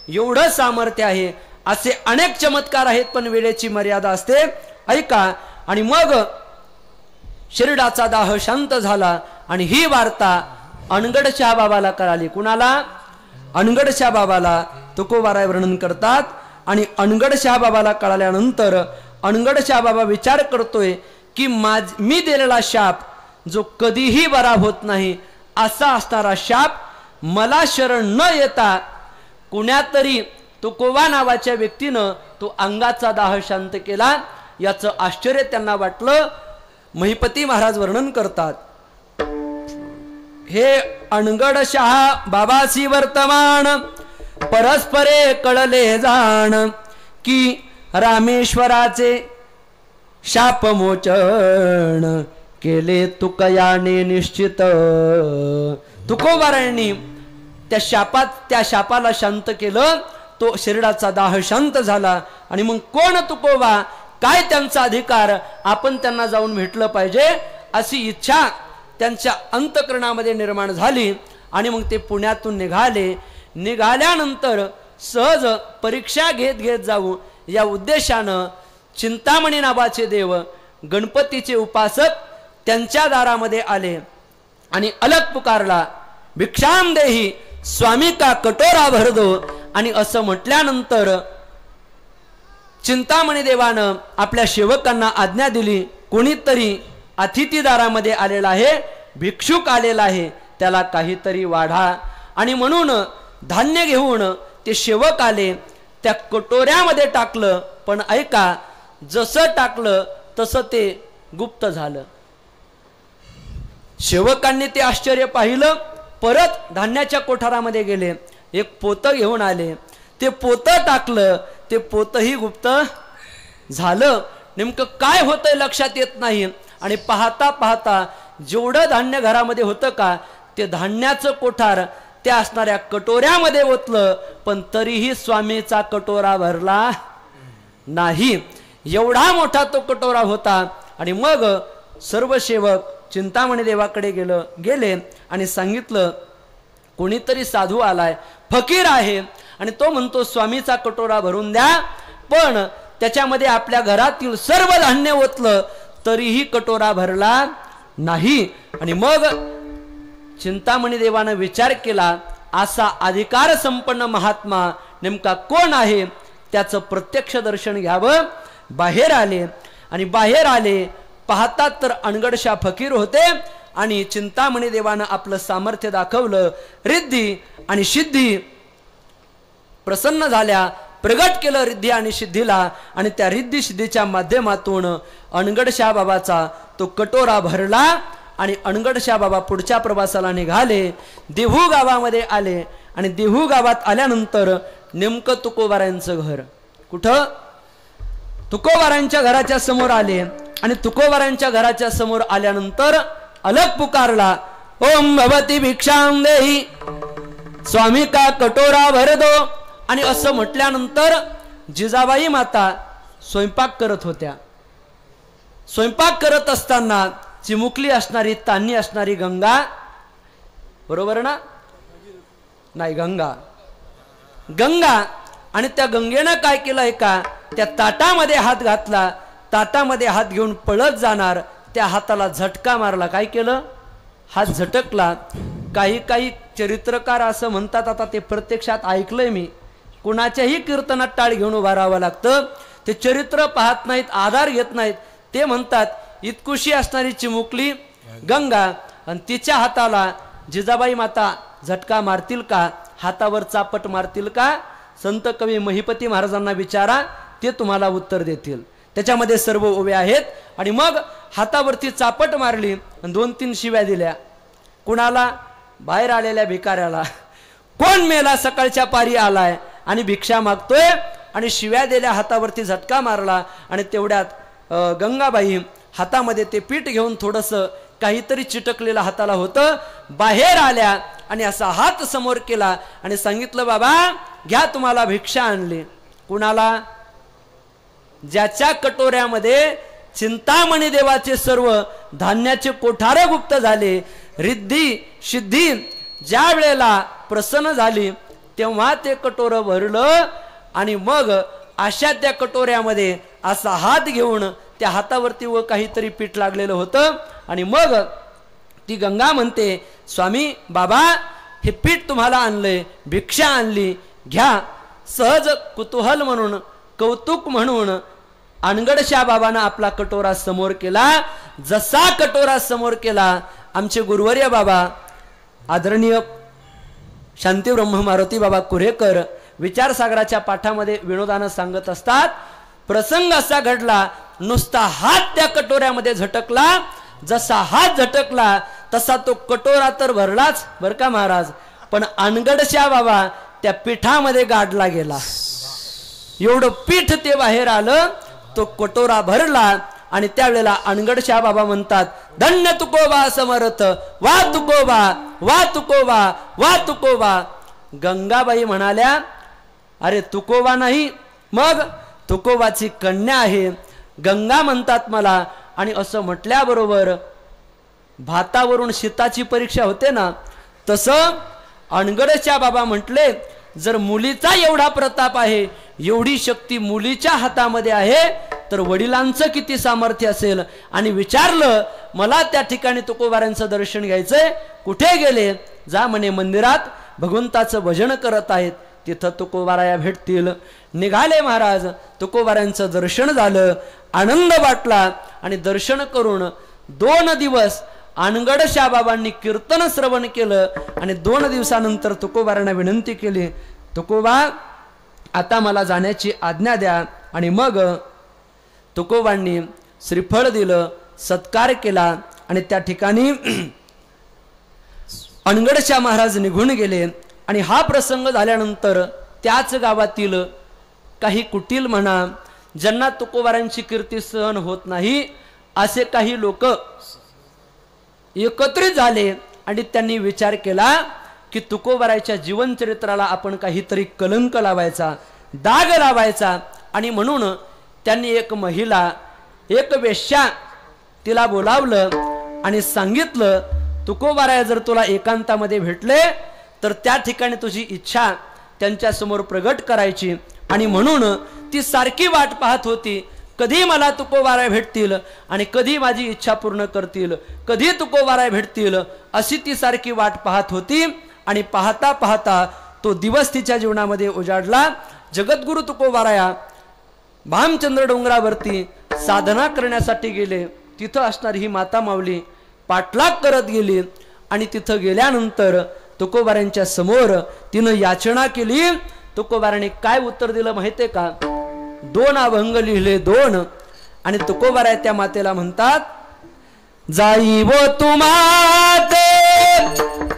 एवढं सामर्थ्य आहे. असे अनेक चमत्कार आहेत, पण वेळेची मर्यादा असते. ऐका. आणि मग शरीराचा दाह शांत झाला आणि ही वार्ता अनगडशाह बाबाला कळाली. कुणाला? अनगडशाह बाबाला. तुकोबाराय वर्णन करतात. आणि अनगडशाह बाबाला कळाल्यानंतर अनगडशाह बाबा विचार करतोय की मी दिलेला शाप जो कधीही बरा होत नाही, असा असणारा शाप मला शरण न येता कुण्यातरी तुकोबा नावाच्या व्यक्तीनं तो अंगाचा दाह शांत केला. याचं आश्चर्य त्यांना वाटलं. महिपती महाराज वर्णन करतात, हे अनगडशाह बाबासी वर्तमान, परस्परे कळले जाण, की रामेश्वराचे शापमोचन केले तुकयाने निश्चित. तुकोबारायांनी त्या शापाला शांत केलं. तो शरीराचा दाह शांत झाला. आणि मग कोण तुकोबा, काय त्यांचा अधिकार, आपण त्यांना जाऊन भेटलं पाहिजे अशी इच्छा त्यांच्या अंतःकरणामध्ये निर्माण झाली. आणि मग ते पुण्यातून निघाले. निघाल्यानंतर सहज परीक्षा घेत घेत जाऊ या उद्देशानं चिंतामणी नावाचे देव, गणपतीचे उपासक त्यांच्या दारामध्ये आले आणि अलग पुकारला, भिक्षाम देही स्वामी का कटोरा भर दो. आणि असं म्हटल्यानंतर चिंतामणी देवानं आपल्या सेवकांना आज्ञा दिली, कोणीतरी अतिथी दारामध्ये आलेला आहे, भिक्षुक आलेला आहे, त्याला काहीतरी वाढा. आणि म्हणून धान्य घेऊन ते सेवक आले, त्या कटोऱ्यामध्ये टाकलं. पण ऐका, जसं टाकलं तसं ते गुप्त झालं. सेवकांनी ते आश्चर्य पाहिलं. परत धान्याच्या कोठारामध्ये गेले, एक पोतं घेऊन आले, ते पोतं टाकलं, ते पोतही गुप्त झालं. नेमकं काय होतंय लक्षात येत नाही. आणि पाहता पाहता जेवढं धान्य घरामध्ये होतं का, ते धान्याचं कोठार त्या असणाऱ्या कटोऱ्यामध्ये ओतलं, पण तरीही स्वामीचा कटोरा भरला नाही. एवढा मोठा तो कटोरा होता. आणि मग सर्व सेवक चिंतामणी देवाकडे गेले आणि सांगितलं, कोणीतरी साधू आलाय, फकीर आहे, आणि तो म्हणतो स्वामीचा कटोरा भरून द्या, पण त्याच्यामध्ये आपल्या घरातील सर्व धान्य ओतलं तरीही कटोरा भरला नाही. आणि मग चिंतामणी देवानं विचार केला, असा अधिकार संपन्न महात्मा नेमका कोण आहे, त्याचं प्रत्यक्ष दर्शन घ्यावं. बाहेर आले आणि बाहेर आले पाहतात तर अनगडशा फकीर होते. आणि चिंतामणी देवानं आपलं सामर्थ्य दाखवलं. रिद्धी आणि सिद्धी प्रसन्न झाल्या, प्रगट केलं रिद्धी आणि सिद्धीला. आणि त्या रिद्धी सिद्धीच्या माध्यमातून अनगडशा बाबाचा तो कटोरा भरला. आणि अनगडशा बाबा पुढच्या प्रवासाला निघाले. देहू गावामध्ये आले आणि देहू गावात आल्यानंतर नेमकं तुकोबारांचं घर, कुठं, तुकोबारांच्या घराच्या समोर आले. आणि तुकोबारांच्या घराच्या समोर आल्यानंतर अलग पुकारला, ओम भवती भिक्षां देही, स्वामी का कटोरा भर दो. आणि असं म्हटल्यानंतर जिजाबाई माता स्वयंपाक करत होत्या. स्वयंपाक करत असताना चिमुकली असणारी, तान्ही असणारी गंगा, बरोबर ना, नाही गंगा, आणि त्या गंगेनं काय केलंय का, त्या ताटामध्ये हात घातला. ताटामध्ये हात घेऊन पळत जाणार, त्या हाताला झटका मारला. काय केलं, हात झटकला. काही चरित्रकार असं म्हणतात, आता ते प्रत्यक्षात ऐकलंय मी, कुणाच्याही कीर्तनात टाळ घेऊन उभा राहावं लागतं. ते चरित्र पाहत नाहीत, आधार घेत नाहीत. ते म्हणतात, इतकुशी असणारी चिमुकली गंगा आणि तिच्या हाताला जिजाबाई माता झटका मारतील का, हातावर चापट मारतील का? संत कवी महिपती महाराजांना विचारा, ते तुम्हाला उत्तर देतील. त्याच्यामध्ये सर्व उभे आहेत. आणि मग हातावरती चापट मारली आणि 2-3 शिव्या दिल्या. कुणाला? बाहेर आलेल्या भिकाऱ्याला. कोण मेला सकाळच्या पारी आलाय आणि भिक्षा मागतोय, आणि शिव्या दिल्या, हातावरती झटका मारला. आणि तेवढ्यात गंगाबाई हातामध्ये ते पीठ घेऊन थोडंसं काहीतरी चिटकलेलं हाताला होतं, बाहेर आल्या आणि असा हात समोर केला आणि सांगितलं, बाबा घ्या, तुम्हाला भिक्षा आणली. कुणाला? ज्याच्या कटोऱ्यामध्ये चिंतामणी देवाचे सर्व धान्याचे कोठारे गुप्त झाले. रिद्धी सिद्धी ज्या वेळेला प्रसन्न झाली तेव्हा ते कटोरं भरलं. आणि मग अशा त्या कटोऱ्यामध्ये असा हात घेऊन, त्या हातावरती व काहीतरी पीठ लागलेलं होतं. आणि मग ती गंगा म्हणते, स्वामी बाबा हे पीठ तुम्हाला आणलंय, भिक्षा आणली, घ्या. सहज कुतूहल म्हणून, कौतुक म्हणून अनगडशा बाबांना आपला कटोरा समोर केला. जसा कटोरा समोर केला, आमचे गुरुवर्य बाबा आदरणीय शांती ब्रह्म मारुती बाबा कुरेकर विचारसागराच्या पाठामध्ये विनोदानं सांगत असतात, प्रसंग असा घडला, नुसता हात त्या कटोऱ्यामध्ये झटकला. जसा हात झटकला तसा तो कटोरा तर भरलाच बर का महाराज, पण अनगडशा बाबा त्या पिठामध्ये गाडला गेला. एवढं पीठ ते बाहेर आलं, तो कटोरा भरला. आणि त्यावेळेला अनगडशा बाबा म्हणतात, धन्य तुकोबा समर्थ, वा तुकोबा, वा तुकोबा, वा तुकोबा. गंगाबाई म्हणाल्या, अरे तुकोबा नाही, मग तुकोबाची कन्या आहे. गंगा म्हणतात मला. आणि असं म्हटल्याबरोबर भातावरून शीताची परीक्षा होते ना, तसं अनगडशा बाबा म्हटले, जर मुलीचा एवढा प्रताप आहे, एवढी शक्ती मुलीच्या हातामध्ये आहे, तर वडिलांचं किती सामर्थ्य असेल. आणि विचारलं, मला त्या ठिकाणी तुकोबारांचं दर्शन घ्यायचंय, कुठे गेले? जा म्हणे मंदिरात भगवंताचं भजन करत आहेत, तिथं तुकोबाराया भेटतील. निघाले महाराज, तुकोबारांचं दर्शन झालं, आनंद वाटला. आणि दर्शन करून 2 दिवस अनगड शाबाबांनी कीर्तन श्रवण केलं आणि 2 दिवसानंतर तुकोबारांना विनंती केली, तुकोबा आता मला जाण्याची आज्ञा द्या. आणि मग तुकोबांनी श्रीफळ दिलं, सत्कार केला आणि त्या ठिकाणी अनगडशाह महाराज निघून गेले. आणि हा प्रसंग झाल्यानंतर त्याच गावातील काही कुटील म्हणा, ज्यांना तुकोबारांची कीर्ती सहन होत नाही, असे काही लोक एकत्रित झाले आणि त्यांनी विचार केला की तुकोबाराच्या जीवनचरित्राला आपण काहीतरी कलंक लावायचा, डाग लावायचा. आणि म्हणून त्यांनी एक महिला, एक वेश्या तिला बोलावलं आणि सांगितलं, तुकोबाराया जर तुला एकांतामध्ये भेटले तर त्या ठिकाणी तुझी इच्छा त्यांच्यासमोर प्रगट करायची. आणि म्हणून ती सारखी वाट पाहत होती, कधी मला तुकोबाराया भेटतील आणि कधी माझी इच्छा पूर्ण करतील, कधी तुकोबाराया भेटतील, अशी ती सारखी वाट पाहत होती. आणि पाहता पाहता तो दिवस तिच्या जीवनामध्ये उजाडला. जगद्गुरु तुकोबाराया भामचंद्र डोंगरावरती साधना करण्यासाठी गेले. तिथं असणारी ही माता माऊली पाठलाग करत गेली आणि तिथं गेल्यानंतर तुकोबारांच्या समोर तिनं याचना केली. तुकोबाराने काय उत्तर दिलं माहितीये का? 2 अभंग लिहिले, 2. आणि तुकोबाराया त्या मातेला म्हणतात, जाई वो तुमाते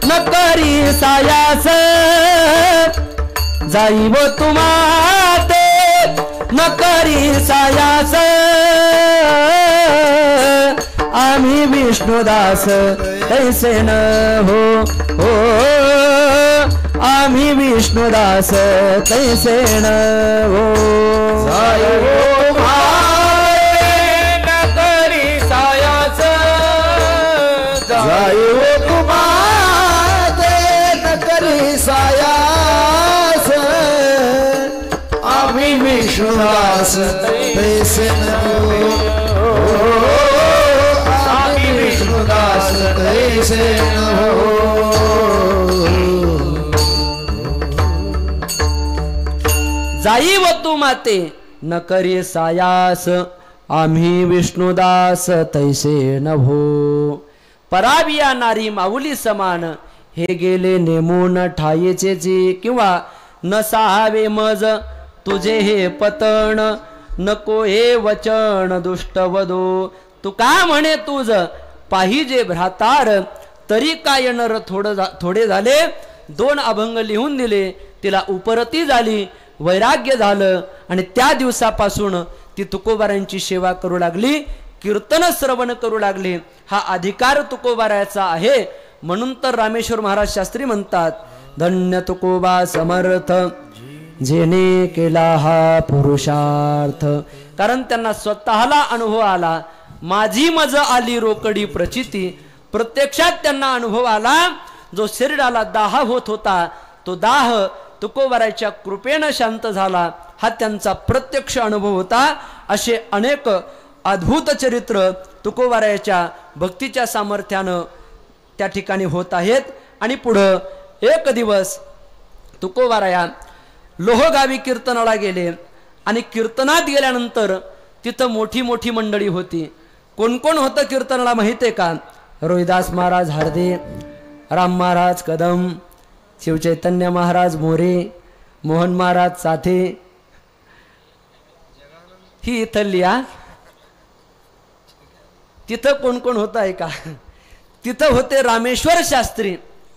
न करी सायास, जाई वो तुमाते न करी सायास, आम्ही विष्णुदास तैसे न हो, हो आम्ही विष्णुदास तैसे न हो. जाई वो तुमाते न करी सायास, जाई वो तुमाते न करी सायास, आम्ही विष्णुदास तैसे न हो, आम्ही विष्णुदास तैसे न हो. जाई व तू माते न करे सायास, आम्ही विष्णुदास तैसे न हो. पराबिया नारी माऊली समान, हे गेले नेमून ठायेचे जी, किंवा न साहावे मज तुझे हे पतन, नको हे वचन दुष्ट वदो. तू का म्हणे तुझ पाहिजे भ्रातार, तरी काय नर थोडे झाले. 2 अभंग लिहून दिले, तिला उपरती झाली, वैराग्य झालं आणि त्या दिवसापासून ती तुकोबारांची सेवा करू लागली, कीर्तन श्रवण करू लागली. हा अधिकार तुकोबारायाचा आहे. म्हणून तर रामेश्वर महाराज शास्त्री म्हणतात, धन्य तुकोबा समर्थ, जेने केला हा पुरुषार्थ. कारण त्यांना स्वतःला अनुभव आला, माझी मज आली रोकडी प्रचिती. प्रत्यक्षात त्यांना अनुभव आला, जो शरीराला दाह होत होता, तो दाह तुकोबाराच्या कृपेनं शांत झाला. हा त्यांचा प्रत्यक्ष अनुभव होता. असे अनेक अद्भुत चरित्र तुकोबाराच्या भक्तीच्या सामर्थ्यानं त्या ठिकाणी होत आहेत. आणि पुढं एक दिवस तुकोबाराया लोहगावी कीर्तनाला गेले आणि कीर्तनात गेल्यानंतर तिथं मोठी मोठी मंडळी होती. कोण कोण होतं कीर्तनाला माहिती आहे का? रोहिदास महाराज हार्दे, राम महाराज कदम, शिवचैतन्य महाराज मोरे, मोहन महाराज साथे, ही इथली. तिथं कोण कोण होतं आहे का? तिथं होते रामेश्वर शास्त्री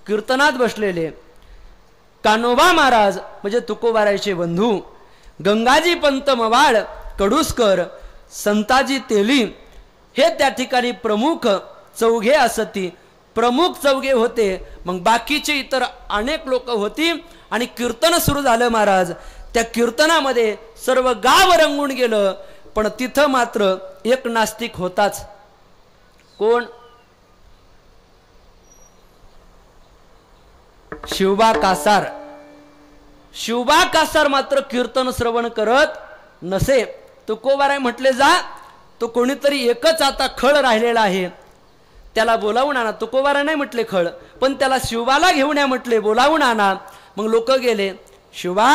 कीर्तनात बसलेले, कान्होबा महाराज म्हणजे तुकोबारायचे बंधू, गंगाजी पंत मवाड कडुसकर, संताजी तेली, हे त्या ठिकाणी प्रमुख चौघे असती. प्रमुख चौघे होते. मग बाकीचे इतर अनेक लोक होती. आणि कीर्तन सुरू झालं महाराज. त्या कीर्तनामध्ये सर्व गाव रंगून गेलं. पण तिथं मात्र एक नास्तिक होताच. कोण? शिवबा कासार. शिवबा कासार मात्र कीर्तन श्रवण करत नसे. तुकोबाराय म्हटले, जा तो कोणीतरी एकच आता खळ राहिलेला आहे, त्याला बोलावून आणा. तुकोबाराय नाही म्हटले खळ, पण त्याला शिवबाला घेऊन या म्हटले, बोलावून आणा. मग लोक गेले. शिवबा,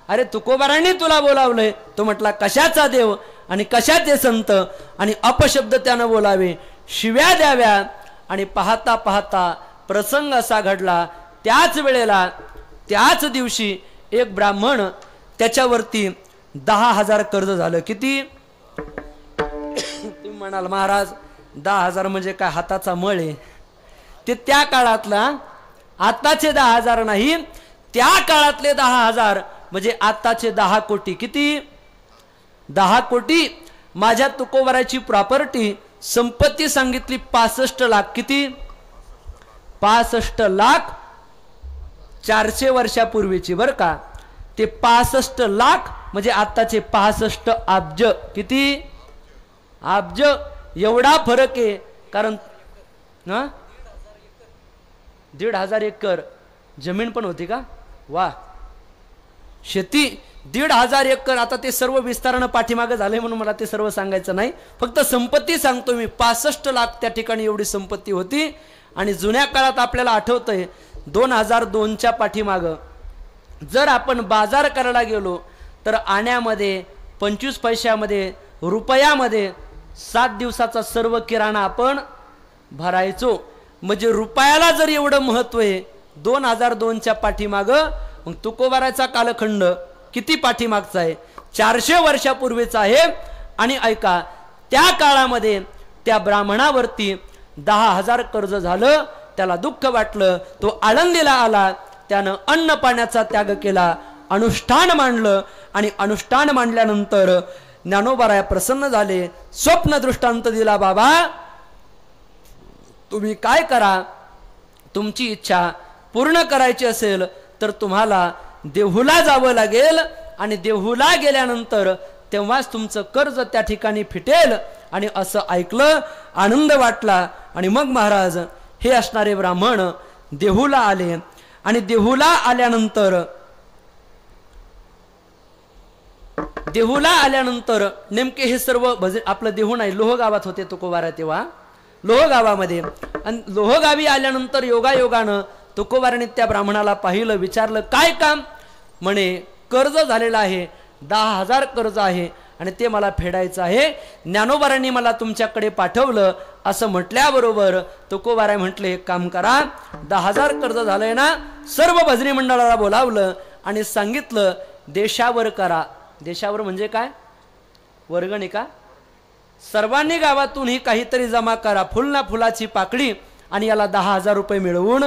अरे तुकोबारांनी तुला बोलावलंय. तो म्हटला, कशाचा देव आणि कशाचे संत, आणि अपशब्द त्यानं बोलावे, शिव्या द्याव्या आणि पाहता पाहता प्रसंग असा घडला, त्याच वेळेला त्याच दिवशी एक ब्राह्मण त्याच्यावरती 10,000 कर्ज झालं. किती? तुम्ही म्हणाल महाराज 10,000 म्हणजे काय हाताचा मळ आहे? ते त्या काळातला, आताचे 10,000 नाही, त्या काळातले 10,000 म्हणजे आताचे 10 कोटी. किती? 10 कोटी. माझ्या तुकोबाराची प्रॉपर्टी संपत्ती सांगितली 65 लाख. किती? 65 लाख 400 वर्षापूर्वीची बरं का. ते 65 लाख म्हणजे आताचे 65 अब्ज. किती? अब्ज. एवढा फरक आहे. कारण 1,500 एकर जमीन पण होती का? वा, शेती 1,500 एकर. आता ते सर्व विस्तारानं पाठीमागं झालंय म्हणून मला ते सर्व सांगायचं नाही, फक्त संपत्ती सांगतो मी. 65 लाख त्या ठिकाणी एवढी संपत्ती होती. आणि जुन्या काळात आपल्याला आठवतंय 2002च्या पाठीमागं जर आपण बाजार करायला गेलो तर आण्यामध्ये 25 पैशामध्ये, रुपयामध्ये 7 दिवसाचा सर्व किराणा आपण भरायचो. म्हणजे रुपयाला जर एवढं महत्व आहे 2002च्या पाठीमागं, मग तुकोबाराचा कालखंड किती पाठीमागचा आहे? 400 वर्षापूर्वीचा आहे. आणि ऐका, त्या काळामध्ये त्या ब्राह्मणावरती 10,000 कर्ज झालं. त्याला दुःख वाटलं, तो आळंदीला आला. त्यानं अन्न पाण्याचा त्याग केला, अनुष्ठान मांडलं. आणि अनुष्ठान मांडल्यानंतर ज्ञानोबाराया प्रसन्न झाले. स्वप्न दृष्टांत दिला, बाबा तुम्ही काय करा, तुमची इच्छा पूर्ण करायची असेल तर तुम्हाला देहूला जावं लागेल. आणि देहूला गेल्यानंतर तेव्हाच तुमचं कर्ज त्या ठिकाणी फिटेल. आणि असं ऐकलं, आनंद वाटला. आणि मग महाराज हे असणारे ब्राह्मण देहूला आले. आणि देहूला आल्यानंतर नेमके हे सर्व आपलं देहू नाही, लोहगावात होते तुकोबारा तेव्हा, लोहगावामध्ये. आणि लोहगावी आल्यानंतर योगायोगानं तुकोबाराने त्या ब्राह्मणाला पाहिलं, विचारलं काय काम? म्हणे कर्ज झालेलं आहे, 10,000 कर्ज आहे आणि ते मला फेडायचं आहे. ज्ञानोबारांनी मला तुमच्याकडे पाठवलं. असं म्हटल्याबरोबर तुकोबाराय म्हटले, एक काम करा, 10,000 कर्ज झालंय ना, सर्व भजनी मंडळाला बोलावलं आणि सांगितलं देशावर करा. देशावर म्हणजे काय? वर्गणी का? सर्वांनी गावातून ही काहीतरी जमा करा, फुल ना फुलाची पाकळी, आणि याला 10,000 रुपये मिळवून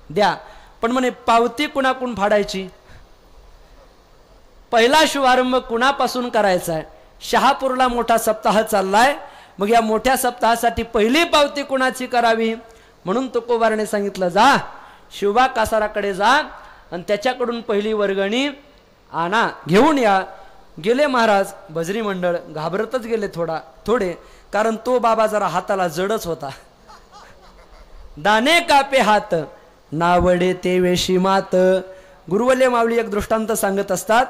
द्या. पण म्हणे पावती कुणाकून फाडायची? पहिला शुभारंभ कुणापासून करायचा आहे? शहापूरला मोठा सप्ताह चाललाय, मग या मोठ्या सप्ताहासाठी पहिली पावती कुणाची करावी? म्हणून तुकोबाराने सांगितलं, जा शिवबा कासाराकडे जा आणि त्याच्याकडून पहिली वर्गणी आणा, घेऊन या. गेले महाराज. भजनी मंडळ घाबरतच गेले थोडे, कारण तो बाबा जरा हाताला जडच होता. दाने कापे हात नावडे ते वेशी मात. गुरुवल्य माऊली एक दृष्टांत सांगत असतात.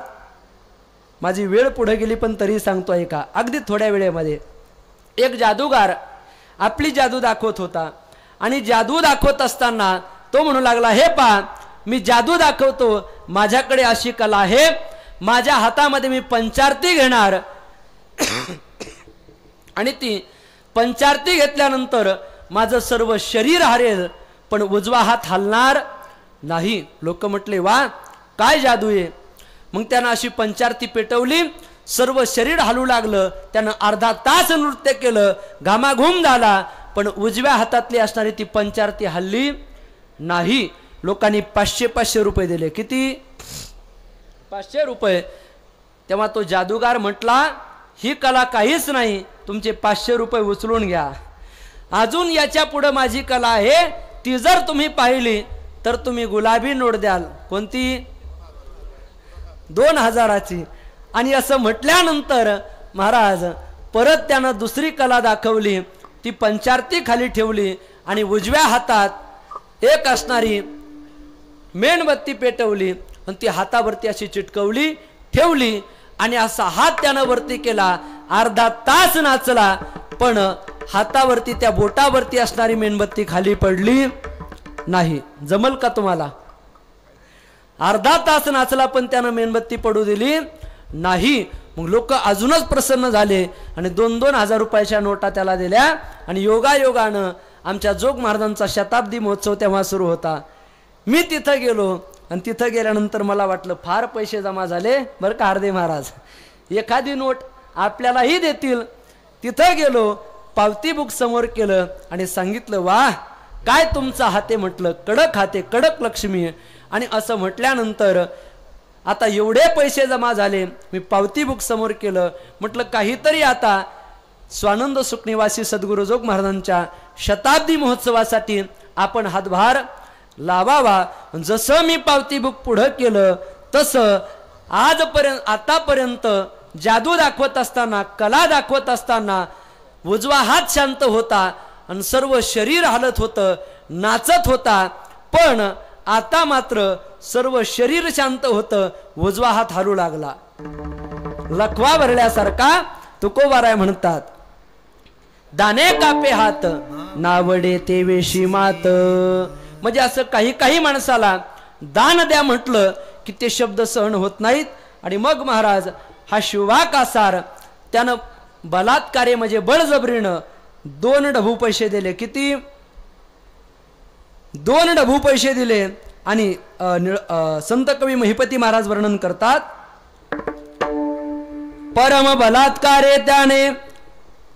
माझी वेळ पुढे गेली पण तरी सांगतो ऐका. अगदी थोड्या वेळेमध्ये एक जादूगार आपली जादू दाखवत होता. आणि जादू दाखवत असताना तो म्हणू लागला, हे पहा मी जादू दाखवतो, माझ्याकडे अशी कला आहे, माझ्या हातामध्ये मी पंचारती घेणार आणि ती पंचारती घेतल्यानंतर माझं सर्व शरीर हरेल पण उजवा हात हलणार नाही. लोक म्हटले, वा काय जादू आहे. मग त्यानं अशी पंचारती पेटवली, सर्व शरीर हलू लागलं. त्यानं अर्धा तास नृत्य केलं, घामाघूम झाला, पण उजव्या हातातली असणारी ती पंचारती हल्ली नाही. लोकांनी 500 रुपये दिले. किती? 500 रुपये. तेव्हा तो जादूगार म्हटला, ही कला काहीच नाही, तुमचे 500 रुपये उचलून घ्या. अजून याच्या पुढे माझी कला आहे, ती जर तुम्ही पाहिली तर तुम्ही गुलाबी नोट द्याल. कोणती? 2000ची. आणि असं म्हटल्यानंतर महाराज परत त्यानं दुसरी कला दाखवली. ती पंचारती खाली ठेवली आणि उजव्या हातात एक असणारी मेणबत्ती पेटवली आणि ती हातावरती अशी चिटकवली ठेवली आणि असा हात त्यानं वरती केला. अर्धा तास नाचला पण हातावरती त्या बोटावरती असणारी मेणबत्ती खाली पडली नाही. जमल का तुम्हाला? अर्धा तास नाचला पण त्यानं मेणबत्ती पडू दिली नाही. मग लोक अजूनच प्रसन्न झाले आणि 2,000 रुपयाच्या नोटा त्याला दिल्या. आणि योगायोगानं आमच्या जोग महाराजांचा शताब्दी महोत्सव तेव्हा सुरू होता. मी तिथं गेलो आणि तिथं गेल्यानंतर मला वाटलं फार पैसे जमा झाले बरं का हार्दे महाराज, एखादी नोट आपल्यालाही देतील. तिथं गेलो, पावती बुक समोर केलं आणि सांगितलं, वा काय तुमचा हाते, म्हटलं कडक हाते, कडक लक्ष्मी. आणि असं म्हटल्यानंतर आता एवढे पैसे जमा झाले. मी पावती बुक समोर केलं, म्हटलं काहीतरी आता स्वानंद सुखनिवासी सद्गुरू जोग महाराजांच्या शताब्दी महोत्सवासाठी आपण हातभार लावावा. जसं मी पावती बुक पुढं केलं तसं आतापर्यंत जादू दाखवत असताना, कला दाखवत असताना उजवा हात शांत होता आणि सर्व शरीर हालत होतं, नाचत होता. पण आता मात्र सर्व शरीर शांत होतं, उजवा हात हालू लागला. लखवा भरल्यासारखा तुकोबाराय म्हणतात, दाने कापे हात नावडे ते वेशी मात. म्हणजे असं काही काही माणसाला दान द्या म्हटलं की ते शब्द सहन होत नाहीत. आणि मग महाराज हा शिवा कासार त्यानं बलात्कारे म्हणजे बळजबरीनं 2 ढबू पैसे दिले. किती? 2 ढबू पैसे दिले. आणि संत कवी महिपती महाराज वर्णन करतात, परम बलात्कारे त्याने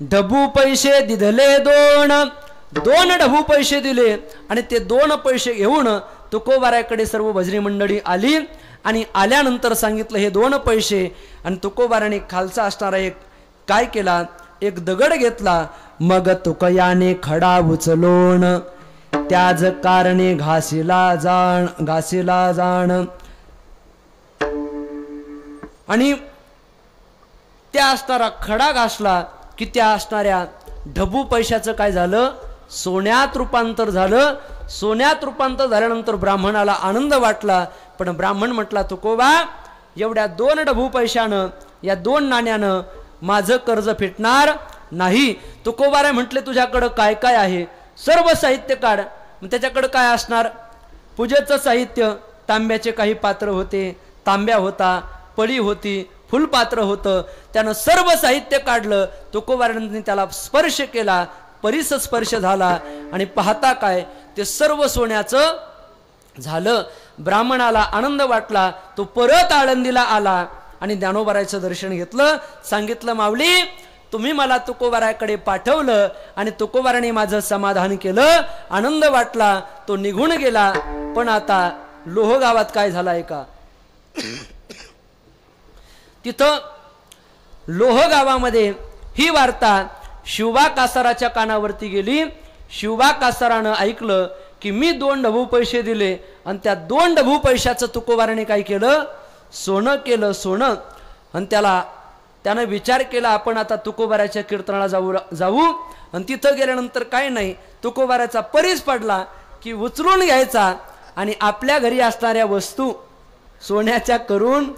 ढबू पैसे दिधले 2 ढबू पैसे दिले. आणि ते 2 पैसे घेऊन तुकोबाराकडे सर्व भजनी मंडळी आली. आणि आल्यानंतर सांगितलं हे 2 पैसे. आणि तुकोबाराने खालचा असणारा एक काय केला, एक दगड घेतला. मग तुकयाने खडा उचलोन त्याज कारणे घासीला जाण. आणि त्या असणारा खडा घासला की त्या असणाऱ्या ढबू पैशाचं काय झालं, सोन्यात रूपांतर झालं. सोन्यात रूपांतर झाल्यानंतर ब्राह्मणाला आनंद वाटला. पण ब्राह्मण म्हटला, तुकोबा एवढ्या 2 ढबू पैशानं, या 2 नाण्यानं माझं कर्ज फिटणार नाही. तुकोबाराय म्हटले, तुझ्याकडं काय काय आहे? सर्व साहित्य काढ. मग त्याच्याकडं काय असणार? पूजेचं साहित्य, तांब्याचे काही पात्र होते, तांब्या होता, पळी होती, फुलपात्र होतं. त्यानं सर्व साहित्य काढलं. तुकोबारायांनी त्याला स्पर्श केला, परिस स्पर्श झाला. आणि पाहता काय, ते सर्व सोन्याचं झालं. ब्राह्मणाला आनंद वाटला. तो परत आळंदीला आला आणि ज्ञानोबारायचं दर्शन घेतलं. सांगितलं, माऊली तुम्ही मला तुकोबाराकडे पाठवलं आणि तुकोबाराने माझं समाधान केलं, आनंद वाटला. तो निघून गेला. पण आता लोह गावात काय झालंय का, तिथं लोह गावामध्ये ही वार्ता शिवबा कासाराच्या कानावरती गेली. शिवबा कासारानं ऐकलं की मी 2 ढबू पैसे दिले आणि त्या 2 ढबू पैशाचं तुकोबाराने काय केलं, सोनं केलं, सोनं. आणि त्यानं विचार केला, आपण आता तुकोबाराच्या कीर्तनाला जाऊ. आणि तिथं गेल्यानंतर काय नाही, तुकोबाराचा परीस पडला की उचलून घ्यायचा आणि आपल्या घरी असणाऱ्या वस्तू सोन्याच्या करून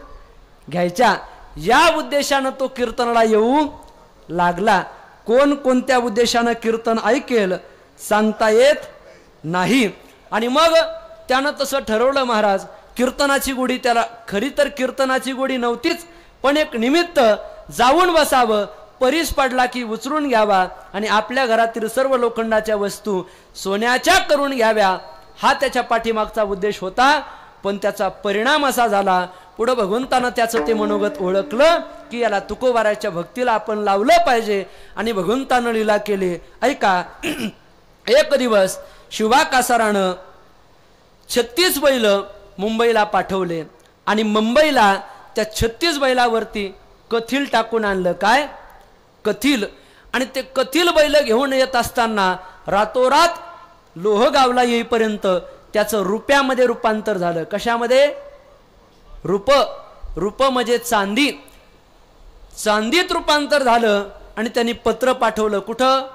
घ्यायच्या. या उद्देशानं तो कीर्तनाला येऊ लागला. कोण कोणत्या उद्देशानं कीर्तन ऐकेल सांगता येत नाही. आणि मग त्यानं तसं ठरवलं महाराज, कीर्तनाची गोडी त्याला, खरी तर कीर्तनाची गोडी नव्हतीच, पण एक निमित्त जाऊन बसावं. परीस पडला की उचलून घ्यावा आणि आपल्या घरातील सर्व लोखंडाच्या वस्तू सोन्याच्या करून घ्याव्या, हा त्याच्या पाठीमागचा उद्देश होता. पण त्याचा परिणाम असा झाला, पुढं भगवंतानं त्याचं ते मनोगत ओळखलं की याला तुकोबाराच्या भक्तीला आपण लावलं पाहिजे. आणि भगवंतानं लीला केली. ऐका, एक दिवस शिवबा कासारानं 36 बैल मुंबईला पाठवले आणि मुंबईला त्या 36 बैलावरती कथील टाकून आणलं. काय कथील? आणि ते कथील बैल घेऊन येत असताना रातोरात लोहगावला येईपर्यंत त्याचं रुपयामध्ये रूपांतर झालं. कशामध्ये? रूप म्हणजे चांदी. चांदीत रूपांतर झालं. आणि त्यांनी पत्र पाठवलं कुठं?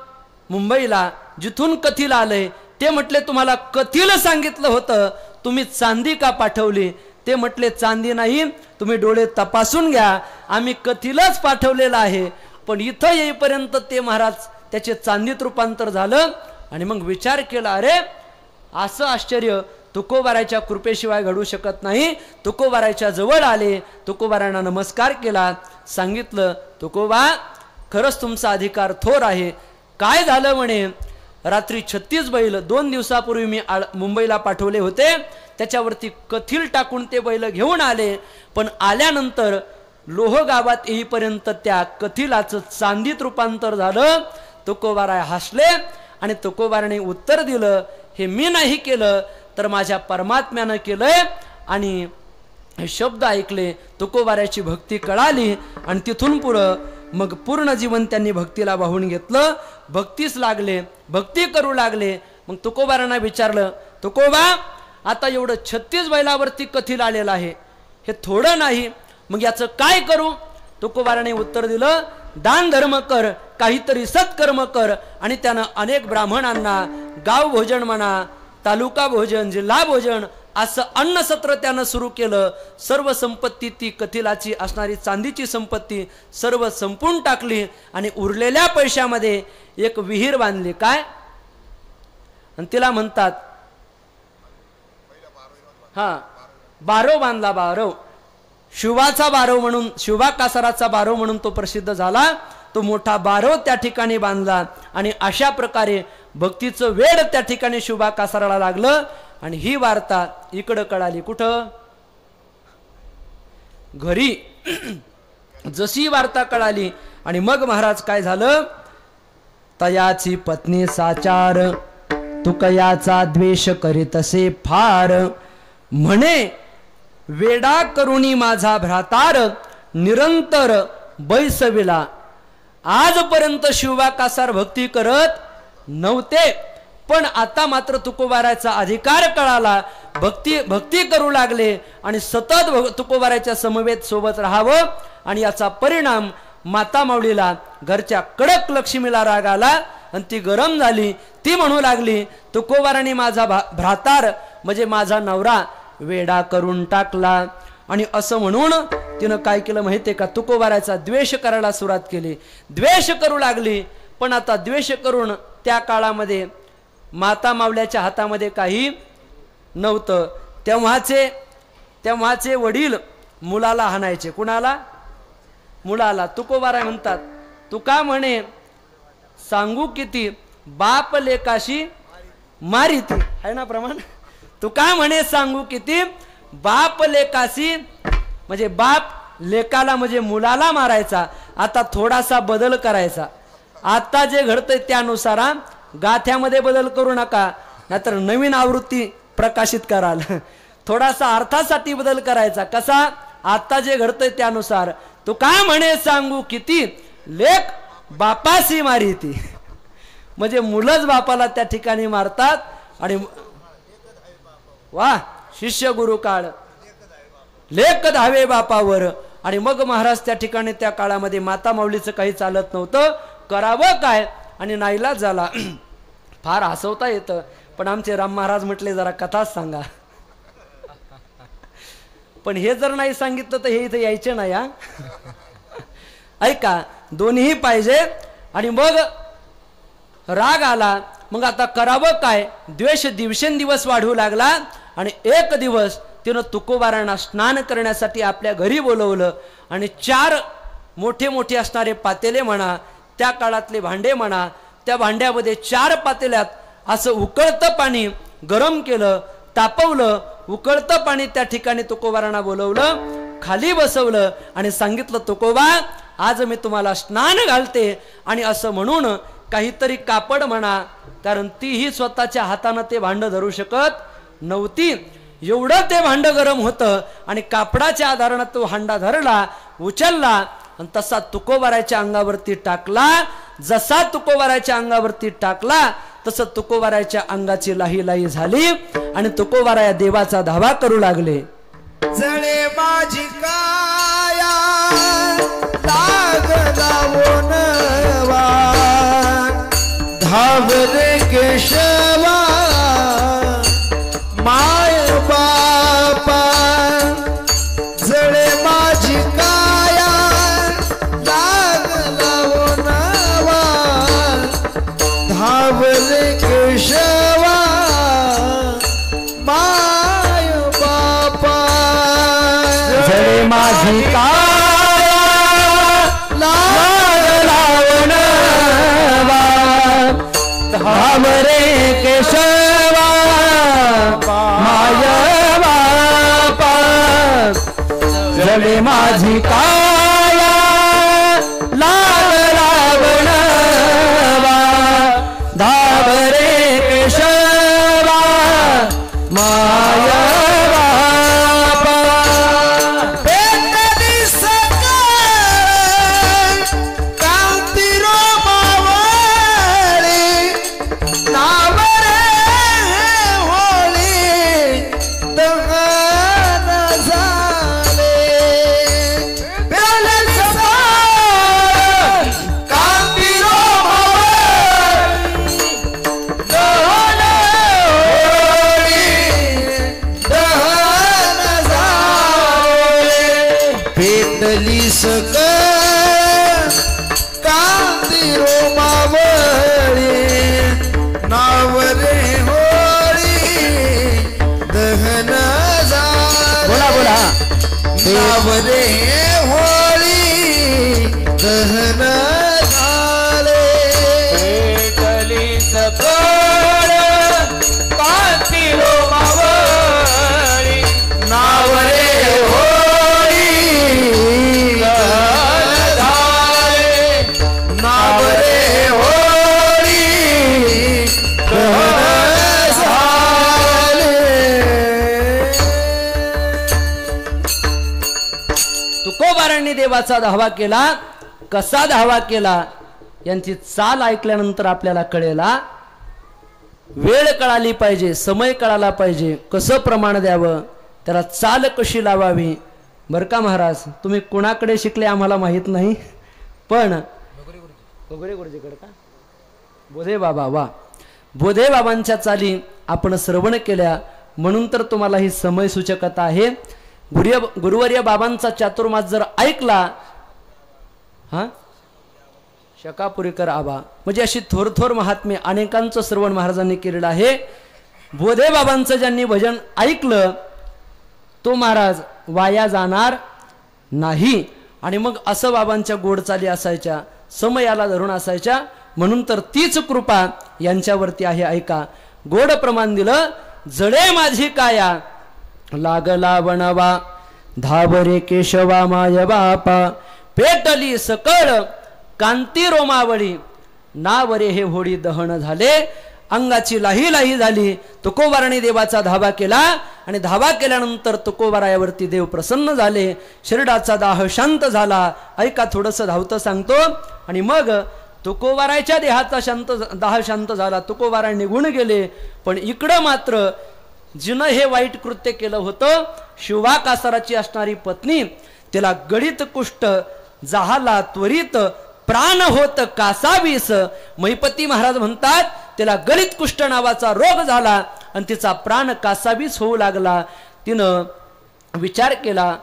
मुंबईला. जिथून कथील आलंय ते म्हटले, तुम्हाला कथील सांगितलं होतं, तुम्ही चांदी का पाठवली? ते म्हटले, चांदी नाही, तुम्ही डोळे तपासून घ्या, आम्ही कथीलच पाठवलेलं आहे. पण इथं येईपर्यंत ते महाराज त्याचे चांदीत रूपांतर झालं. आणि मग विचार केला, अरे असं आश्चर्य तुकोबाराच्या कृपेशिवाय घडू शकत नाही. तुकोबाराच्या जवळ आले, तुकोबारांना नमस्कार केला. सांगितलं, तुकोबा खरंच तुमचा अधिकार थोर आहे. काय झालं म्हणे, रात्री 36 बैल 2 दिवसापूर्वी मी मुंबईला पाठवले होते, त्याच्यावरती कथील टाकून ते बैल घेऊन आले. पण आल्यानंतर लोह गावात येईपर्यंत त्या कथिलाचं चांदीत रूपांतर झालं. तुकोबाराय हसले आणि तुकोबाराने उत्तर दिलं, हे मी नाही केलं तर माझ्या परमात्म्यानं केलंय. आणि हे शब्द ऐकले, तुकोबाराची भक्ती कळाली आणि तिथून पुढं मग पूर्ण जीवन त्यांनी भक्तीला वाहून घेतलं. भक्तीस लागले, भक्ती करू लागले. मग तुकोबारांना विचारलं, तुकोबा आता एवढं 36 बैलावरती कथील आलेलं आहे, हे थोडं नाही, मग याचं काय करू? तुकोबाराने उत्तर दिलं, दान धर्म कर, काहीतरी सत्कर्म कर. आणि त्यानं अनेक ब्राह्मणांना गाव भोजन म्हणा, तालुका भोजन, जिल्हा भोजन असं अन्नसत्र त्यानं सुरू केलं. सर्व संपत्ती ती कथिलाची असणारी चांदीची संपत्ती सर्व संपून टाकली आणि उरलेल्या पैशामध्ये एक विहीर बांधली. काय? आणि तिला म्हणतात बारव बांधला. बारव शिवाचा बारव म्हणून, शिवा कासाराचा बारव म्हणून तो प्रसिद्ध झाला. तो मोठा बारव त्या ठिकाणी बांधला आणि अशा प्रकारे भक्तीचं वेड त्या ठिकाणी शिवा कासाराला लागलं. आणि ही वार्ता इकडं कळाली. कुठं? घरी. जशी वार्ता कळाली आणि मग महाराज काय झालं, तयाची पत्नी साचार तुकयाचा द्वेष करीत असे फार, म्हणे वेडा करुणी माझा भ्रातार निरंतर बैसविला. आजपर्यंत शिवा कासार भक्ती करत नव्हते, पण आता मात्र तुकोबाराचा अधिकार कळाला. भक्ती करू लागले आणि सतत तुकोबाराच्या समवेत सोबत राहावं. आणि याचा परिणाम माता माऊलीला, घरच्या कडक लक्ष्मीला राग आला आणि ती गरम झाली. ती म्हणू लागली, तुकोबाराने माझा भ्रातार म्हणजे माझा नवरा वेडा करून टाकला. आणि असं म्हणून तिनं काय केलं माहितीये का, तुकोबाराचा द्वेष करायला सुरुवात केली. द्वेष करू लागली. पण आता द्वेष करून त्या काळामध्ये माता मावल्याच्या हातामध्ये काही नव्हतं. तेव्हाचे वडील मुलाला हाणायचे. कुणाला? मुलाला. तुकोबाराय म्हणतात, तुका म्हणे सांगू किती बाप लेकाशी मारिती. आहे ना प्रमाण? तुका म्हणे सांगू किती बाप लेकाशी, म्हणजे बाप लेकाला म्हणजे मुलाला मारायचा. आता थोडासा बदल करायचा. आता जे घडतंय त्यानुसार गाथ्यामध्ये बदल करू नका, नाहीतर नवीन आवृत्ती प्रकाशित कराल. थोडासा अर्थासाठी बदल करायचा. कसा? आता जे घडतंय त्यानुसार. तू काय म्हणे सांगू किती लेक बापाशी मारिती, म्हणजे मुलंच बापाला त्या ठिकाणी मारतात. आणि वा शिष्य गुरु काळ लेक धावे बापावर. आणि मग महाराज त्या ठिकाणी त्या काळामध्ये माता माऊलीचं काही चालत नव्हतं, करावं काय? आणि नाईलाज झाला. फार हसवता येतं, पण आमचे राम महाराज म्हटले जरा कथाच सांगा. पण हे जर नाही सांगितलं तर हे इथे यायचे नाही. ऐका, दोन्ही पाहिजे. आणि मग राग आला. मग आता करावं काय? द्वेष दिवसेंदिवस वाढू लागला. आणि एक दिवस तिनं तुकोबारांना स्नान करण्यासाठी आपल्या घरी बोलवलं. आणि 4 मोठे मोठे असणारे पातेले म्हणा, त्या काळातले भांडे म्हणा, त्या भांड्यामध्ये 4 पातेल्यात असं उकळतं पाणी गरम केलं, तापवलं. उकळतं पाणी त्या ठिकाणी तुकोबारांना बोलवलं, खाली बसवलं आणि सांगितलं, तुकोबा आज मी तुम्हाला स्नान घालते. आणि असं म्हणून काहीतरी कापड म्हणा, कारण तीही स्वतःच्या हातानं ते भांड धरू शकत नव्हती. एवढं ते भांड गरम होतं. आणि कापडाच्या आधारानं तो हांडा धरला, उचलला आणि तसा तुकोबाराच्या अंगावरती टाकला. जसा तुकोबाराच्या अंगावरती टाकला तसं तुकोबाराच्या अंगाची लाही लाही झाली. आणि तुकोबारा या देवाचा धावा करू लागले. जळे माझी काया लागला वनवा, धावले केशवा माय बापा. जळे माझी काया लागला वनवा, धावले केशवा माय बापा. जळे माझी काया लागला वनवा, धावले पेटली माझी काया लागला बनवा धाव रे केशवा माया बापा पेटली सकाळ कांती रोमावळी नाव रे होळी दहन झाले पेटली सकाळ कांती रोमावळी दहन होळी दहन झाले पेटली सकाळ कांती रोमावळी नाव रे होळी दहन झाले बोला बोला नाव रे होळी दहन झाले पेटली सकळ कांती रोमावळी नाव रे होळी दहन झाले नाव रे होळी दहन झाले तुकोबारांनी देवाचा धावा केला. कसा धावा केला यांची चाल ऐकल्यानंतर आपल्याला कळेला. वेळ कळाली पाहिजे, समय कळाला पाहिजे, कसं प्रमाण द्यावं, त्याला चाल कशी लावावी. बरं का महाराज, तुम्ही कुणाकडे शिकले आम्हाला माहीत नाही, पण गोगरे गुरुजीकडे का बोधे बाबा, वा बोधे बाबांच्या चाली आपण श्रवण केल्या म्हणून तर तुम्हाला ही समय सूचकता आहे. गुरुवर्य बाबांचा चातुर्मास जर ऐकला, हा शकापुरीकर आबा, म्हणजे अशी थोर थोर महात्मे अनेकांचं श्रवण महाराजांनी केलेलं आहे. बोधे बाबांचं ज्यांनी भजन ऐकलं तो महाराज वाया जाणार नाही. आणि मग असं बाबांच्या गोडचाली असायच्या, समयाला धरून असायच्या, म्हणून तर तीच कृपा यांच्यावरती आहे. ऐका, गोड प्रमाण दिलं. जडे माझी काया लागला बनवा धावरे केशवा माय बापा पेटली सकळ कांती रोमावळी नावरे हे होळी दहन झाले. अंगाची लाही लाही झाली. तुकोबाराने देवाचा धावा केला आणि धावा केल्यानंतर तुकोबारायावरती देव प्रसन्न झाले. शरीराचा दाह शांत झाला. ऐका, थोडंसं धावतं सांगतो. आणि मग तुकोबाराच्या देहाचा दाह शांत झाला. तुकोबारा निघून गेले. पण इकडं मात्र जिनं हे वाईट कृत्य केलं होतं, शिवा कासाराची असणारी पत्नी, तिला गळीत कुष्ठ जाहाला त्वरित प्राण होत कासावीस. महिपती महाराज म्हणतात तिला गळीत कुष्ठ नावाचा रोग झाला आणि तिचा प्राण कासावीस होऊ लागला. तिनं विचार केला,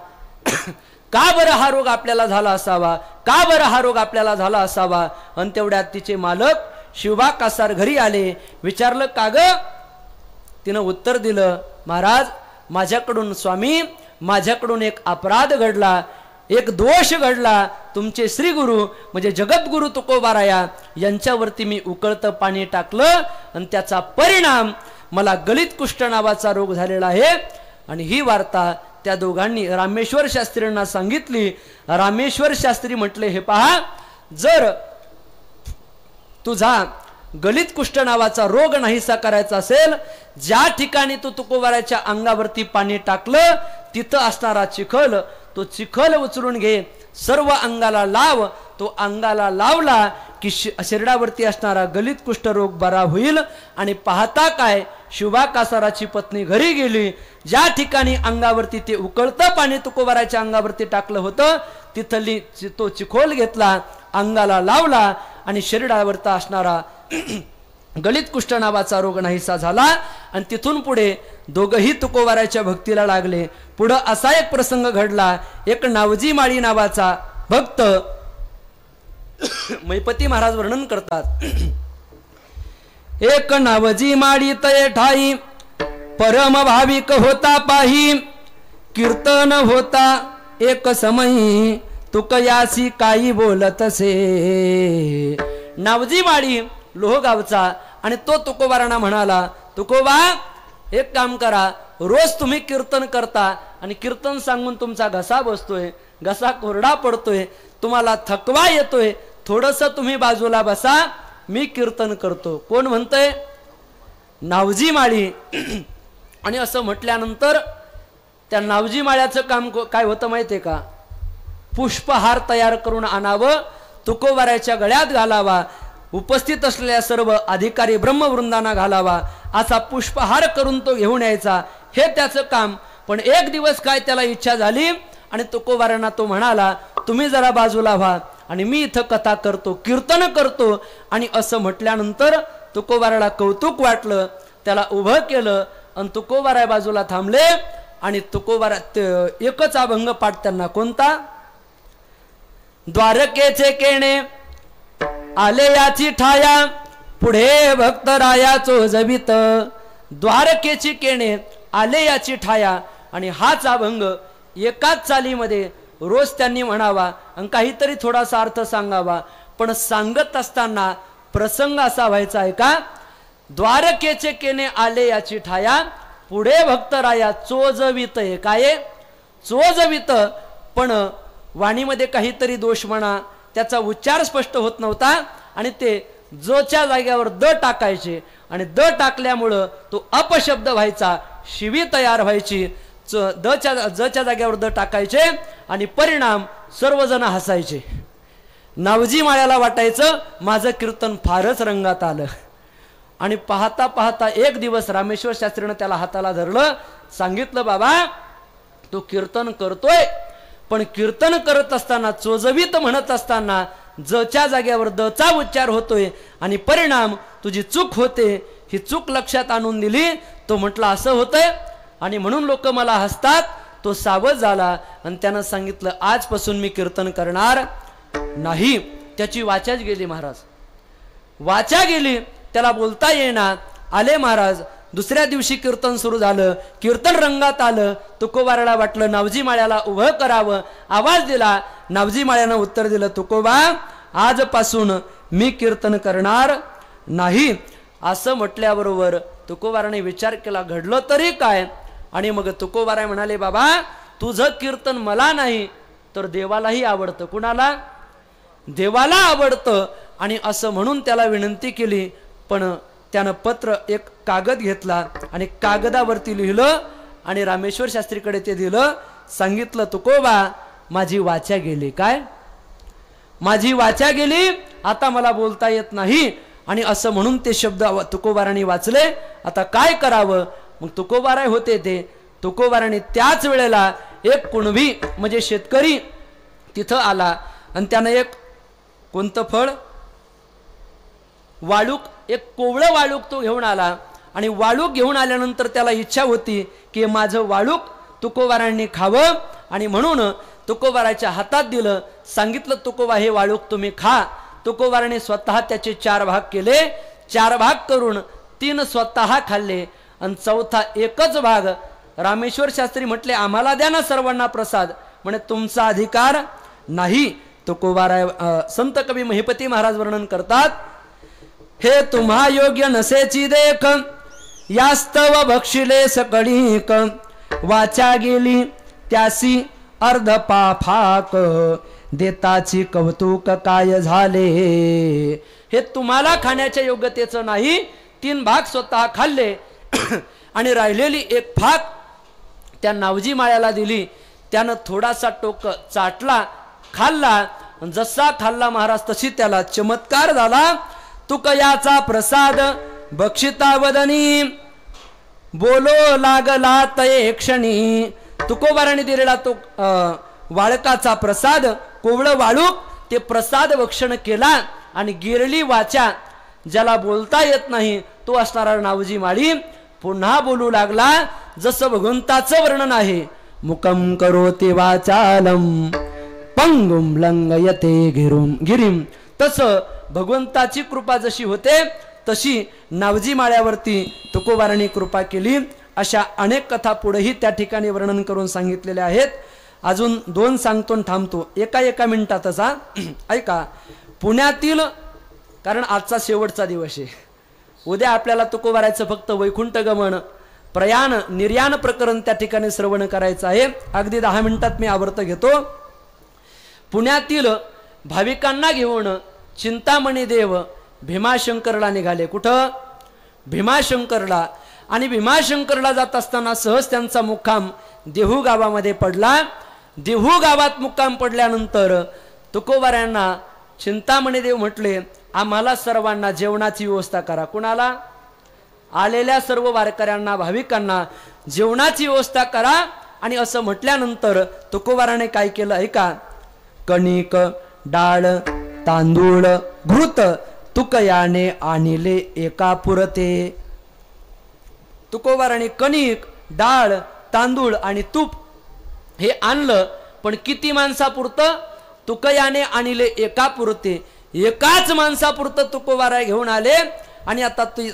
का बरं हा रोग आपल्याला झाला असावा, का बरं हा रोग आपल्याला झाला असावा. आणि तेवढ्यात तिचे मालक शिवा कासार घरी आले. विचारलं, का ग? तिनं उत्तर दिलं, महाराज माझ्याकडून, स्वामी माझ्याकडून एक अपराध घडला, एक दोष घडला. तुमचे श्री गुरु म्हणजे जगद्गुरु तुकोबाराया यांच्यावरती मी उकळतं पाणी टाकलं आणि त्याचा परिणाम मला गलित कुष्ठ नावाचा रोग झालेला आहे. आणि ही वार्ता त्या दोघांनी रामेश्वर शास्त्रींना सांगितली. रामेश्वर शास्त्री म्हटले, हे पहा, जर तुझा गलित कुष्ठ नावाचा रोग नाहीसा करायचा असेल, ज्या ठिकाणी तू तुकोबाराच्या अंगावरती पाणी टाकलं तिथं असणारा चिखल, तो चिखल उचलून घे, सर्व अंगाला लाव. तो अंगाला लावला की शरीरावरती असणारा गलित कुष्ठ रोग बरा होईल. आणि पाहता काय, शिवा कासाराची पत्नी घरी गेली. ज्या ठिकाणी अंगावरती ते उकळतं पाणी तुकोबाराच्या अंगावरती टाकलं होतं तिथली तो चिखोल घेतला, अंगाला लावला आणि शरीरावरती असणारा गलित कुष्ठ नावाचा रोग नाहीसा झाला. आणि तिथून पुढे दोघंही तुकोबाराच्या भक्तीला लागले. पुढं असा एक प्रसंग घडला. एक नावजी माळी नावाचा भक्त, महिपती महाराज वर्णन करतात, एक नावजी माळी तये ठाई परम भाविक होता पाही, कीर्तन होता एक समयी तुकयासी काही बोलतसे. नावजी माळी लोहगावचा. आणि तो तुकोबारांना म्हणाला, तुकोबा एक काम करा, रोज तुम्ही कीर्तन करता आणि कीर्तन सांगून तुमचा घसा बसतोय, घसा कोरडा पडतोय, तुम्हाला थकवा येतोय, थोडंसं तुम्ही बाजूला बसा, मी कीर्तन करतो. कोण म्हणतंय? नावजी माळी. आणि असं म्हटल्यानंतर त्या नावजी माळ्याचं काम काय होतं माहितीये का? पुष्पहार तयार करून आणावं, तुकोबाराच्या गळ्यात घालावा, उपस्थित असलेल्या सर्व अधिकारी ब्रह्मवृंदांना घालावा, असा पुष्पहार करून तो घेऊन यायचा, हे त्याचं काम. पण एक दिवस काय त्याला इच्छा झाली आणि तुकोबारांना तो म्हणाला, तुम्ही जरा बाजूला व्हा आणि मी इथं कथा करतो, कीर्तन करतो. आणि असं म्हटल्यानंतर तुकोबाराला कौतुक वाटलं, त्याला उभं केलं आणि तुकोबारा बाजूला थांबले. आणि तुकोबारा एकच अभंग पाठ त्यांना. कोणता? द्वारकेचे केणे आले याची ठाया, पुढे भक्तराया चोजवित. द्वारकेची केणे आले याची ठाया. आणि हाच अभंग एकाच चालीमध्ये रोज त्यांनी म्हणावा आणि काहीतरी थोडासा अर्थ सांगावा. पण सांगत असताना प्रसंग असा व्हायचा आहे का? द्वारकेचे केणे आले याची ठाया, पुढे भक्तराया चोजवित. काय चोजवित? पण वाणीमध्ये काहीतरी दोष म्हणा, त्याचा उच्चार स्पष्ट होत नव्हता आणि ते जच्या जाग्यावर द टाकायचे आणि द टाकल्यामुळं तो अपशब्द व्हायचा, शिवी तयार व्हायची. जच्या जाग्यावर द टाकायचे आणि परिणाम सर्वजण हसायचे. नावजी माळ्याला वाटायचं माझं कीर्तन फारच रंगात आलं. आणि पाहता पाहता एक दिवस रामेश्वर शास्त्रीनं त्याला हाताला धरलं, सांगितलं, बाबा तू कीर्तन करतोय, पण कीर्तन करत असताना चोजवीत म्हणत असताना जच्या जाग्यावर दचा उच्चार होतोय आणि परिणाम तुझी चूक होते. ही चूक लक्षात आणून दिली. तो म्हटला असं होतंय आणि म्हणून लोक मला हसतात. तो सावध झाला आणि त्यानं सांगितलं आजपासून मी कीर्तन करणार नाही. त्याची वाचाच गेली महाराज, वाचा गेली, त्याला बोलता येईना. आले महाराज. दुसऱ्या दिवशी कीर्तन सुरू झालं, कीर्तन रंगात आलं. तुकोबाराला वाटलं नावजी माळ्याला उभं करावं, आवाज दिला. नावजी माळ्यानं उत्तर दिलं, तुकोबा आजपासून मी कीर्तन करणार नाही. असं म्हटल्याबरोबर तुकोबाराने विचार केला, घडलं तरी काय? आणि मग तुकोबारा म्हणाले, बाबा तुझं कीर्तन मला नाही तर देवालाही आवडतं. कुणाला? देवाला आवडतं. आणि असं म्हणून त्याला विनंती केली. पण त्यानं पत्र, एक कागद घेतला आणि कागदावरती लिहिलं आणि रामेश्वर शास्त्रीकडे ते दिलं. सांगितलं, तुकोबा माझी वाचा गेली. काय? माझी वाचा गेली, आता मला बोलता येत नाही. आणि असं म्हणून ते शब्द तुकोबाराने वाचले. आता काय करावं? मग तुकोबारा होते ते. तुकोबाराने त्याच वेळेला एक कुणबी म्हणजे शेतकरी तिथं आला आणि त्यानं एक कोणतं फळ, वाळूक, एक कोवळं वाळूक तो घेऊन आला. आणि वाळूक घेऊन आल्यानंतर त्याला इच्छा होती की माझं वाळूक तुकोबारांनी खावं. आणि म्हणून तुकोबाराच्या हातात दिलं. सांगितलं, तुकोबा हे वाळूक तुम्ही खा. तुकोबाराने स्वतः त्याचे 4 भाग केले. 4 भाग करून 3 स्वतः खाल्ले आणि चौथा एकच भाग रामेश्वर शास्त्री म्हटले, आम्हाला द्या ना सर्वांना प्रसाद. म्हणे तुमचा अधिकार नाही. तुकोबारा संत कवी महिपती महाराज वर्णन करतात, हे तुम्हा योग्य नसेची देख, यास्तव बक्षिले सकळीक, वाचा गेली त्यासी अर्ध पाफाक, देताची कौतुक काय झाले. हे तुम्हाला खाण्याच्या योग्यतेचं नाही. 3 भाग स्वतः खाल्ले आणि राहिलेली एक भाग त्या नावजी माळ्याला दिली. त्यानं थोडासा टोक चाटला, खाल्ला. जसा खाल्ला महाराज तशी त्याला चमत्कार झाला. तुकयाचा प्रसाद बक्षिता वदनी, बोलो लागला तये क्षणी. तुकोबाराने दिलेला तो वाळकाचा प्रसाद, कोवळं वाळूक, ते प्रसाद भक्षण केला आणि गिरली वाचा. ज्याला बोलता येत नाही तो असणारा नावजी माळी पुन्हा बोलू लागला. जसं भगवंताचं वर्णन आहे, मुकम करोति वाचालम पंगुम लंगयते गिरिम, तसं भगवंताची कृपा जशी होते तशी नावजी माळ्यावरती तुकोबारांनी कृपा केली. अशा अनेक कथा पुढेही त्या ठिकाणी वर्णन करून सांगितलेल्या आहेत. अजून 2 सांगतो थांबतो, एका मिनिटातच. ऐका, पुण्यातील, कारण आजचा शेवटचा दिवस आहे, उद्या आपल्याला तुकोबारायचं फक्त वैकुंठ गमन प्रयाण निर्याण प्रकरण त्या ठिकाणी श्रवण करायचं आहे. अगदी 10 मिनिटात मी आवर्त घेतो. पुण्यातील भाविकांना घेऊन चिंतामणी देव भीमाशंकरला निघाले. कुठं? भीमाशंकरला. आणि भीमाशंकरला जात असताना सहज त्यांचा मुक्काम देहू गावामध्ये पडला. देहू गावात मुक्काम पडल्यानंतर तुकोबारायांना चिंतामणी देव म्हटले, आम्हाला सर्वांना जेवणाची व्यवस्था करा. कुणाला? आलेल्या सर्व वारकऱ्यांना भाविकांना जेवणाची व्यवस्था करा. आणि असं म्हटल्यानंतर तुकोबाराने काय केलं ऐका. कणिक डाळ तांदूळ घृत तुकयाने आणले एका पुरते. तुकोबाराने कणिक डाळ तांदूळ आणि तूप हे आणलं, पण किती माणसापुरतं? तुकयाने आणले एका पुरते. एकाच माणसापुरतं तुकोबारा घेऊन आले. आणि आता ती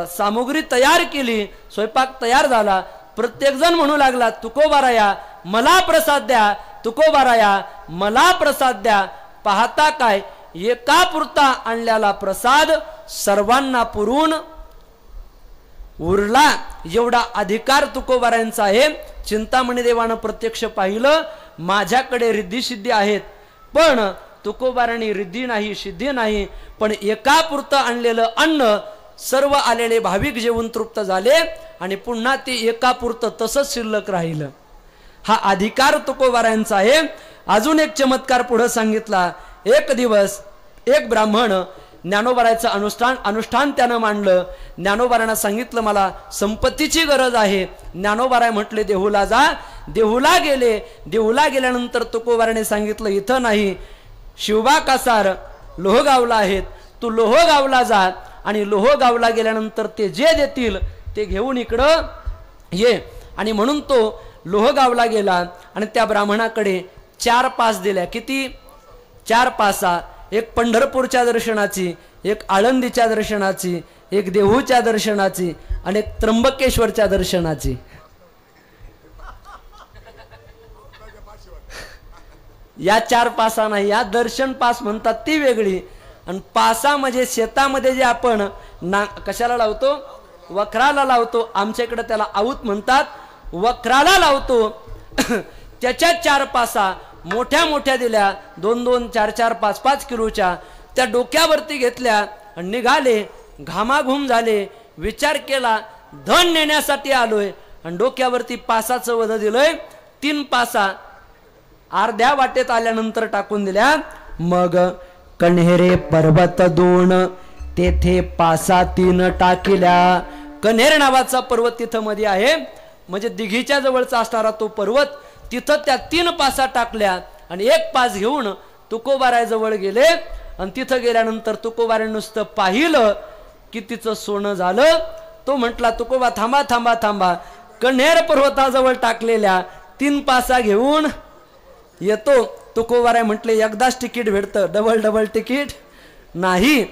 सामुग्री तयार केली, स्वयंपाक तयार झाला. प्रत्येक जण म्हणू लागला, तुकोबाराया मला प्रसाद द्या, तुकोबाराया मला प्रसाद द्या. पाहता काय, एका पुरता आणलेला प्रसाद सर्वांना पुरून उरला. एवढा अधिकार तुकोबारायांचा आहे. चिंतामणी देवानं प्रत्यक्ष पाहिलं, माझ्याकडे रिद्धी सिद्धी आहेत, पण तुकोबारांनी रिद्धी नाही सिद्धी नाही, पण एका पुरतं आणलेलं अन्न सर्व आलेले भाविक जेवून तृप्त झाले आणि पुन्हा ते एका पुरतं तसंच शिल्लक राहिलं. हा अधिकार तुकोबारायांचा आहे. अजून एक चमत्कार पुढे सांगितला. एक दिवस एक ब्राह्मण ज्ञानोबाराचं अनुष्ठान त्यानं मांडलं. ज्ञानोबारांना सांगितलं, मला संपत्तीची गरज आहे. ज्ञानोबाराय म्हटले, देहूला जा. देहूला गेले. देहूला गेल्यानंतर तुकोबाराने सांगितलं, इथं नाही, शिवबा कासार लोहगावला आहेत, तू लोहगावला जा. आणि लोहगावला गेल्यानंतर ते जे देतील ते घेऊन इकडं ये. आणि म्हणून तो लोहगावला गेला आणि त्या ब्राह्मणाकडे 4 पास दिल्या. किती? 4 पासा. एक पंढरपूरच्या दर्शनाची, एक आळंदीच्या दर्शनाची, एक देहूच्या दर्शनाची आणि एक त्र्यंबकेश्वरच्या दर्शनाची. या 4 पासा नाही, या दर्शन पास म्हणतात ती वेगळी. आणि पासा म्हणजे शेतामध्ये जे आपण कशाला लावतो? वखराला लावतो. आमच्या इकडे त्याला आऊत म्हणतात. वखराला लावतो त्याच्या 4 पासा मोठ्या मोठ्या दिल्या. 2-2, 4-4, 5-5 किलोच्या. त्या डोक्यावरती घेतल्या आणि निघाले. घामाघूम झाले. विचार केला, धन नेण्यासाठी आलोय आणि डोक्यावरती पासाचं वध दिलंय. 3 पासा अर्ध्या वाटेत आल्यानंतर टाकून दिल्या. मग कण्हेरे पर्वत 2 तेथे पासा 3 टाकिल्या. कण्हेर नावाचा पर्वत तिथं मध्ये आहे, म्हणजे दिघीच्या जवळचा असणारा तो पर्वत. तिथं त्या 3 पासा टाकल्या आणि 1 पास घेऊन तुकोबाराजवळ गेले. आणि तिथं गेल्यानंतर तुकोबाराने नुसतं पाहिलं की तिचं सोनं झालं. तो म्हटला, तुकोबा थांबा थांबा थांबा, कण्हेर पर्वताजवळ टाकलेल्या 3 पासा घेऊन येतो. तुकोबाराय म्हटले, एकदाच तिकीट भेटतं, डबल तिकीट नाही.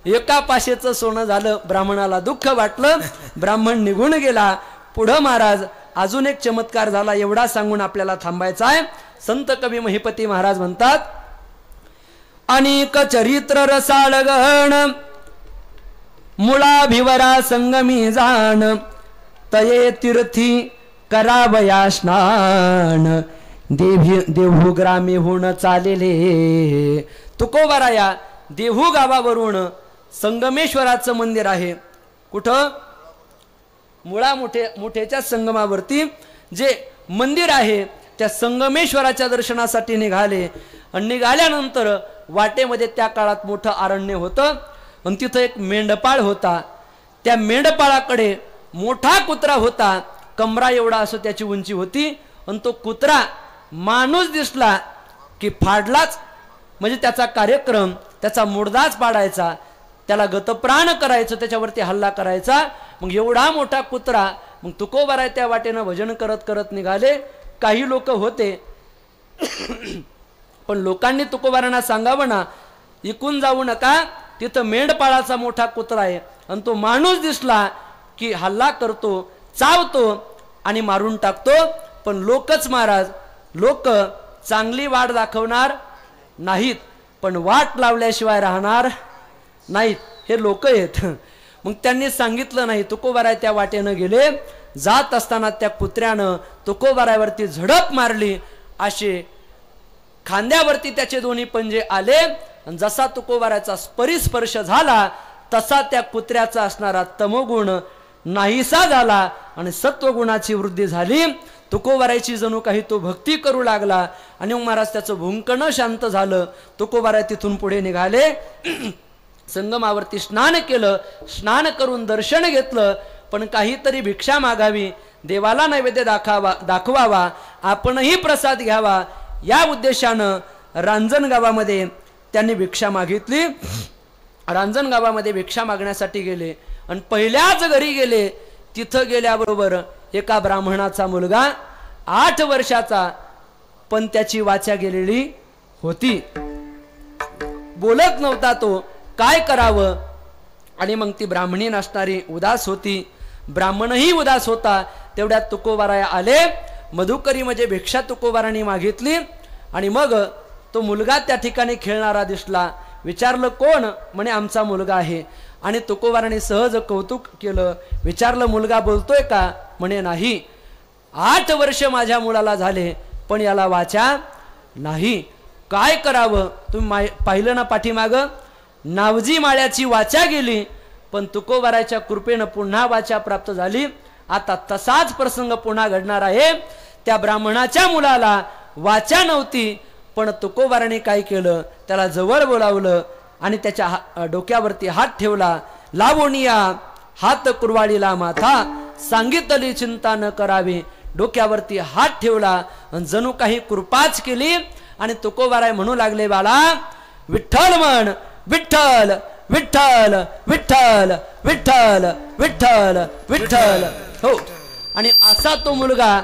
एका पाशेचं सोनं झालं. ब्राह्मणाला दुःख वाटलं. ब्राह्मण निघून गेला. पुढं महाराज अजून एक चमत्कार झाला. एवढा सांगून आपल्याला थांबायचा आहे. संत कवी महिपती महाराज म्हणतात, अनेक चरित्र रसाळगण मुळाभिवरा संगमी जाण, तये तीर्थी करावया स्नान, देहू ग्रामीहून चालेले. तुकोबाराया देहू गावावरून संगमेश्वराचं मंदिर आहे. कुठं? मुळा मुठेच्या संगमावरती जे मंदिर आहे त्या संगमेश्वराच्या दर्शनासाठी निघाले. आणि निघाल्यानंतर वाटेमध्ये त्या काळात मोठं अरण्य होतं आणि तिथं एक मेंढपाळ होता. त्या मेंढपाळाकडे मोठा कुत्रा होता. कमरा एवढा असं त्याची उंची होती. आणि तो कुत्रा माणूस दिसला की फाडलाच, म्हणजे त्याचा कार्यक्रम, त्याचा मुर्दाच पाडायचा, त्याला गतप्राण करायचं, त्याच्यावरती हल्ला करायचा. मग एवढा मोठा कुत्रा. मग तुकोबाराय त्या वाटेनं भजन करत करत निघाले. काही लोक होते पण लोकांनी तुकोबारांना सांगावं ना, इकून जाऊ नका, तिथं मेंढपाळाचा मोठा कुत्रा आहे आणि तो माणूस दिसला की हल्ला करतो, चावतो आणि मारून टाकतो. पण लोकच महाराज, लोक चांगली वाट दाखवणार नाहीत, पण वाट लावल्याशिवाय राहणार नाहीत. हे लोक आहेत. मग त्यांनी सांगितलं नाही. तुकोबाराय त्या वाटेनं गेले. जात असताना त्या कुत्र्यानं तुकोबारायवरती झडप मारली. असे खांद्यावरती त्याचे दोन्ही पंजे आले. जसा तुकोबारायचा परिस्पर्श झाला तसा त्या कुत्र्याचा असणारा तमोगुण नाहीसा झाला आणि सत्वगुणाची वृद्धी झाली. तुकोबारायची जणू काही तो भक्ती करू लागला. आणि महाराज त्याचं भुंकणं शांत झालं. तुकोबाराय तिथून पुढे निघाले. संगमावरती स्नान केलं. स्नान करून दर्शन घेतलं. पण काहीतरी भिक्षा मागावी, देवाला नैवेद्य दाखवावा, आपणही प्रसाद घ्यावा, या उद्देशानं रांजण गावामध्ये त्यांनी भिक्षा मागितली. रांजण गावामध्ये भिक्षा मागण्यासाठी गेले आणि पहिल्याच घरी गेले. तिथं गेल्याबरोबर एका ब्राह्मणाचा मुलगा 8 वर्षाचा, पण त्याची वाचा गेलेली होती. बोलत नव्हता तो. काय करावं? आणि मग ती ब्राह्मणी नसणारी उदास होती. ब्राह्मणही उदास होता. तेवढ्यात तुकोबाराय आले. मधुकरी म्हणजे भिक्षा तुकोबारांनी मागितली. आणि मग तो मुलगा त्या ठिकाणी खेळणारा दिसला. विचारलं कोण? म्हणे आमचा मुलगा आहे. आणि तुकोबारांनी सहज कौतुक केलं. विचारलं मुलगा बोलतोय का? म्हणे नाही. 8 वर्ष माझ्या मुलाला झाले पण याला वाचा नाही. काय करावं? तुम्ही पाहिलं ना पाठीमाग नावजी माळ्याची वाचा गेली, पण तुकोबाराच्या कृपेनं पुन्हा वाचा प्राप्त झाली. आता तसाच प्रसंग पुन्हा घडणार आहे. त्या ब्राह्मणाच्या मुलाला वाचा नव्हती, पण तुकोबाराने काय केलं? त्याला जवळ बोलावलं आणि त्याच्या डोक्यावरती हात ठेवला. लावणिया हात कुरवाडीला माथा, सांगितली चिंता न करावी. डोक्यावरती हात ठेवला आणि जणू काही कृपाच केली. आणि तुकोबाराय म्हणू लागले, बाळा विठ्ठल म्हण, विठ्ठल विठ्ठल विठ्ठल विठ्ठल विठ्ठल विठ्ठल. हो. आणि असा तो मुलगा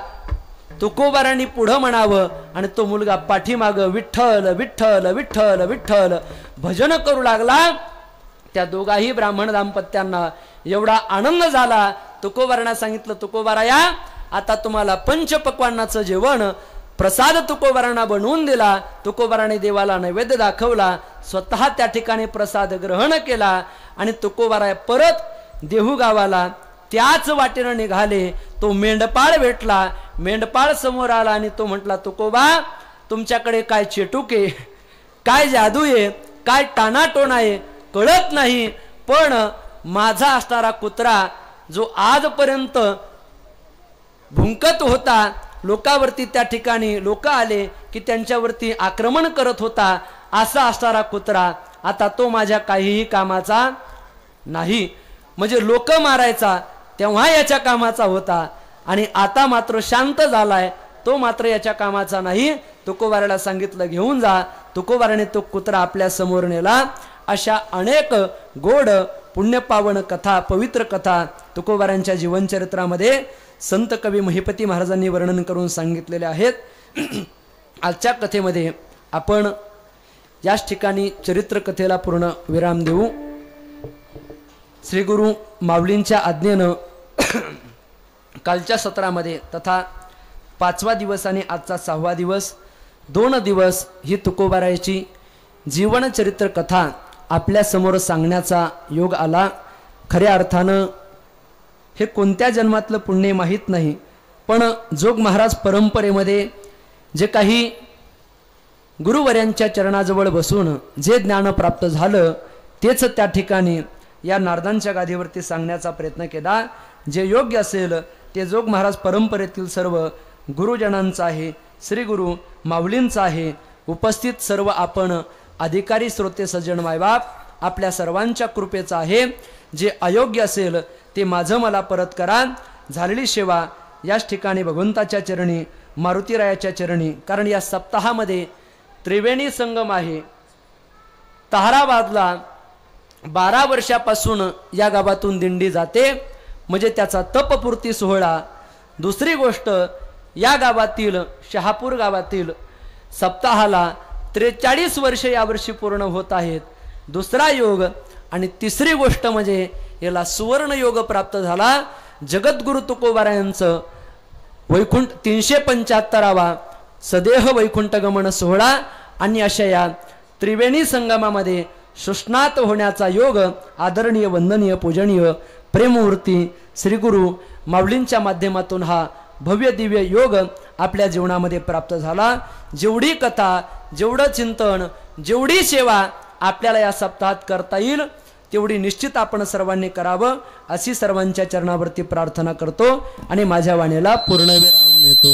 तुकोबारांनी पुढं म्हणावं आणि तो मुलगा पाठीमाग विठ्ठल विठ्ठल विठ्ठल विठ्ठल भजन करू लागला. त्या दोघाही ब्राह्मण दाम्पत्यांना एवढा आनंद झाला. तुकोबारांना सांगितलं, तुकोबाराया आता तुम्हाला पंचपक्वान्नाचं जेवण प्रसाद तुकोबारांना बनवून दिला. तुकोबाराने देवाला नैवेद्य दाखवला. स्वतः त्या ठिकाणी प्रसाद ग्रहण केला. आणि तुकोबाराय परत देहू गावाला त्याच वाटेनं निघाले. तो मेंढपाळ भेटला. मेंढपाळ समोर आला आणि तो म्हटला, तुकोबा तुमच्याकडे काय चेटूक आहे, काय जादू आहे, काय टाणाटोण आहे कळत नाही. पण माझा असणारा कुत्रा जो आजपर्यंत भुंकत होता, लोकांवरती त्या ठिकाणी लोक आले की त्यांच्यावरती आक्रमण करत होता, असा असणारा कुत्रा आता तो माझ्या काहीही कामाचा नाही. म्हणजे लोक मारायचा तेव्हा याच्या कामाचा होता आणि आता मात्र शांत झालाय, तो मात्र याच्या कामाचा नाही. तुकोबाराला सांगितलं घेऊन जा. तुकोबाराने तो कुत्रा आपल्या समोर नेला. अशा अनेक गोड पुण्यपावन कथा, पवित्र कथा तुकोबारांच्या जीवनचरित्रामध्ये संत कवी महिपती महाराजांनी वर्णन करून सांगितलेले आहेत. आजच्या कथेमध्ये आपण याच ठिकाणी चरित्र कथेला पूर्ण विराम देऊ. श्री गुरु माऊलींच्या आज्ञेनं कालच्या सत्रामध्ये तथा 5वा दिवस आणि आजचा 6वा दिवस 2 दिवस ही तुकोबारायची जीवनचरित्र कथा आपल्या समोर सांगण्याचा योग आला. खऱ्या अर्थानं हे कोणत्या जन्मातलं पुण्य माहीत नाही, पण जोग महाराज परंपरेमध्ये जे काही गुरुवर्यांच्या चरणाजवळ बसून जे ज्ञान प्राप्त झालं तेच त्या ठिकाणी या नारदांच्या गादीवरती सांगण्याचा प्रयत्न केला. जे योग्य असेल ते जोग महाराज परंपरेतील सर्व गुरुजनांचं आहे, श्री गुरु माऊलींचं आहे. उपस्थित सर्व आपण अधिकारी श्रोते सज्जन मायबाप आपल्या सर्वांच्या कृपेचं आहे. जे अयोग्य असेल ते माझं मला परत करा. झालेली सेवा याच ठिकाणी भगवंताच्या चरणी, मारुतीरायाच्या चरणी. कारण या सप्ताहामध्ये त्रिवेणी संगम आहे. ताहराबादला 12 वर्षापासून या गावातून दिंडी जाते, म्हणजे त्याचा तपपूर्ती सोहळा. दुसरी गोष्ट, या गावातील शहापूर गावातील सप्ताहाला 43 वर्ष यावर्षी पूर्ण होत आहेत. दुसरा योग. आणि तिसरी गोष्ट म्हणजे याला सुवर्ण योग प्राप्त झाला. जगद्गुरु तुकोबारायांचं वैकुंठ 375वा सदेह वैकुंठ गमन सोहळा. आणि अशा या त्रिवेणी संगमामध्ये सुस्नात होण्याचा योग आदरणीय वंदनीय पूजनीय प्रेममूर्ती श्री गुरु माऊलींच्या माध्यमातून हा भव्य दिव्य योग आपल्या जीवनामध्ये प्राप्त झाला. जेवढी कथा, जेवढं चिंतन, जेवढी सेवा आपल्याला या सप्ताहात करता येईल तेवढी निश्चित आपण सर्वांनी करावं अशी सर्वांच्या चरणावरती प्रार्थना करतो आणि माझ्या वाणीला पूर्णविराम देतो.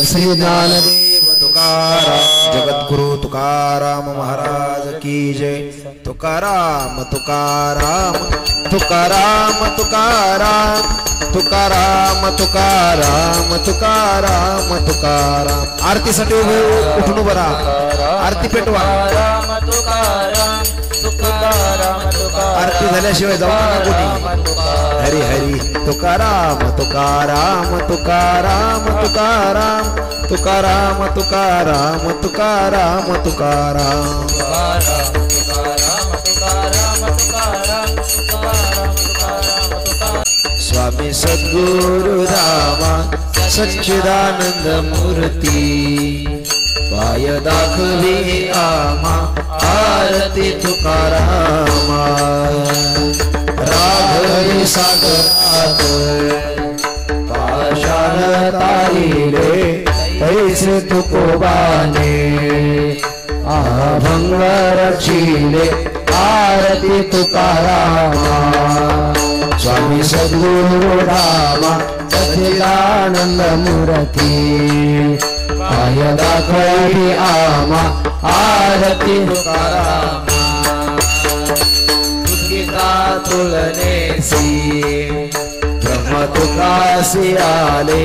श्री ज्ञानदेव तुकाराम जगद्गुरु तुकाराम महाराज की जय. तुकाराम तुकाराम तुकाराम तुकाराम तुकाराम तुकाराम तुकाराम तुकाराम. आरतीसाठी उठून उभं राहा, आरती पेटवा. आरती झाल्याशिवाय जाऊ नका कोणी. हरी हरी तुकाराम तुकाराम तुकाराम तुकाराम तुकाराम तुकाराम तुकाराम तुकाराम. स्वामी सद्गुरु रामा सच्चिदानंद मूर्ती पाय दाखवी आमा आरती तुकारामा. राघवी सागरात पाषाण तारिले कैसे तुकोबाने अभंग रचिले आरती तुकारामा. स्वामी सद्गुरु रामा सच्चिदानंद मूर्ती पाय दाखवी आमा आरती तुकारामा. तुकिता तुलनेसी ब्रह्म तुकासी आले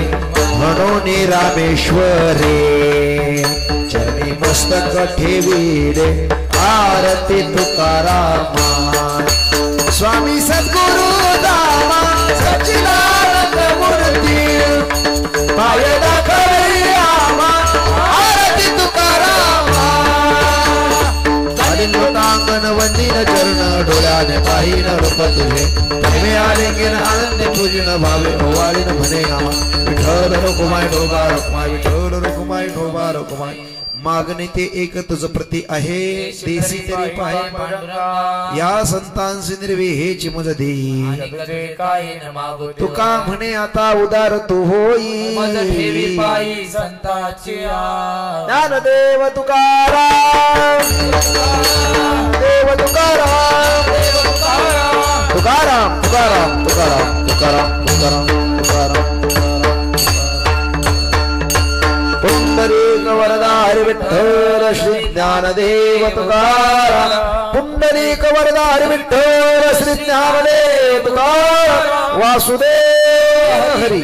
म्हणून रामेश्वरे चरणी मस्तक ठेविले आरती तुकारामा. स्वामी सद्गुरु रामा सच्चिदानंद मूर्ती पाय दाखवी आमा आरती तुकारामा. लोकांगण वंदिन चरण डोळ्याने पाहिन रूप तुझे प्रेमे आलिंगन आनंद पूजन भावे ओवाळीन म्हणे आमा. विठ्ठल रुक्माई ढोबा रुक्माई विठ्ठल रुक्माई ढोबा रुक्माई. मागणे ते एक तुझ प्रती आहे देसी तरी पाहे या संतांसी निर्वे हेची मज देई. तुका म्हणे आता उदार तू होई ज्ञानदेव तुकाराम देव तुकाराम तुकाराम तुकाराम तुकाराम तुकाराम तुकाराम तुकाराम. पुंडरीक वरदा हरि विठ्ठल श्री ज्ञानदेव तुकाराम. पुंडरीक वरदा हरि विठ्ठल श्री ज्ञानदेव तुकाराम. वासुदेव हरी.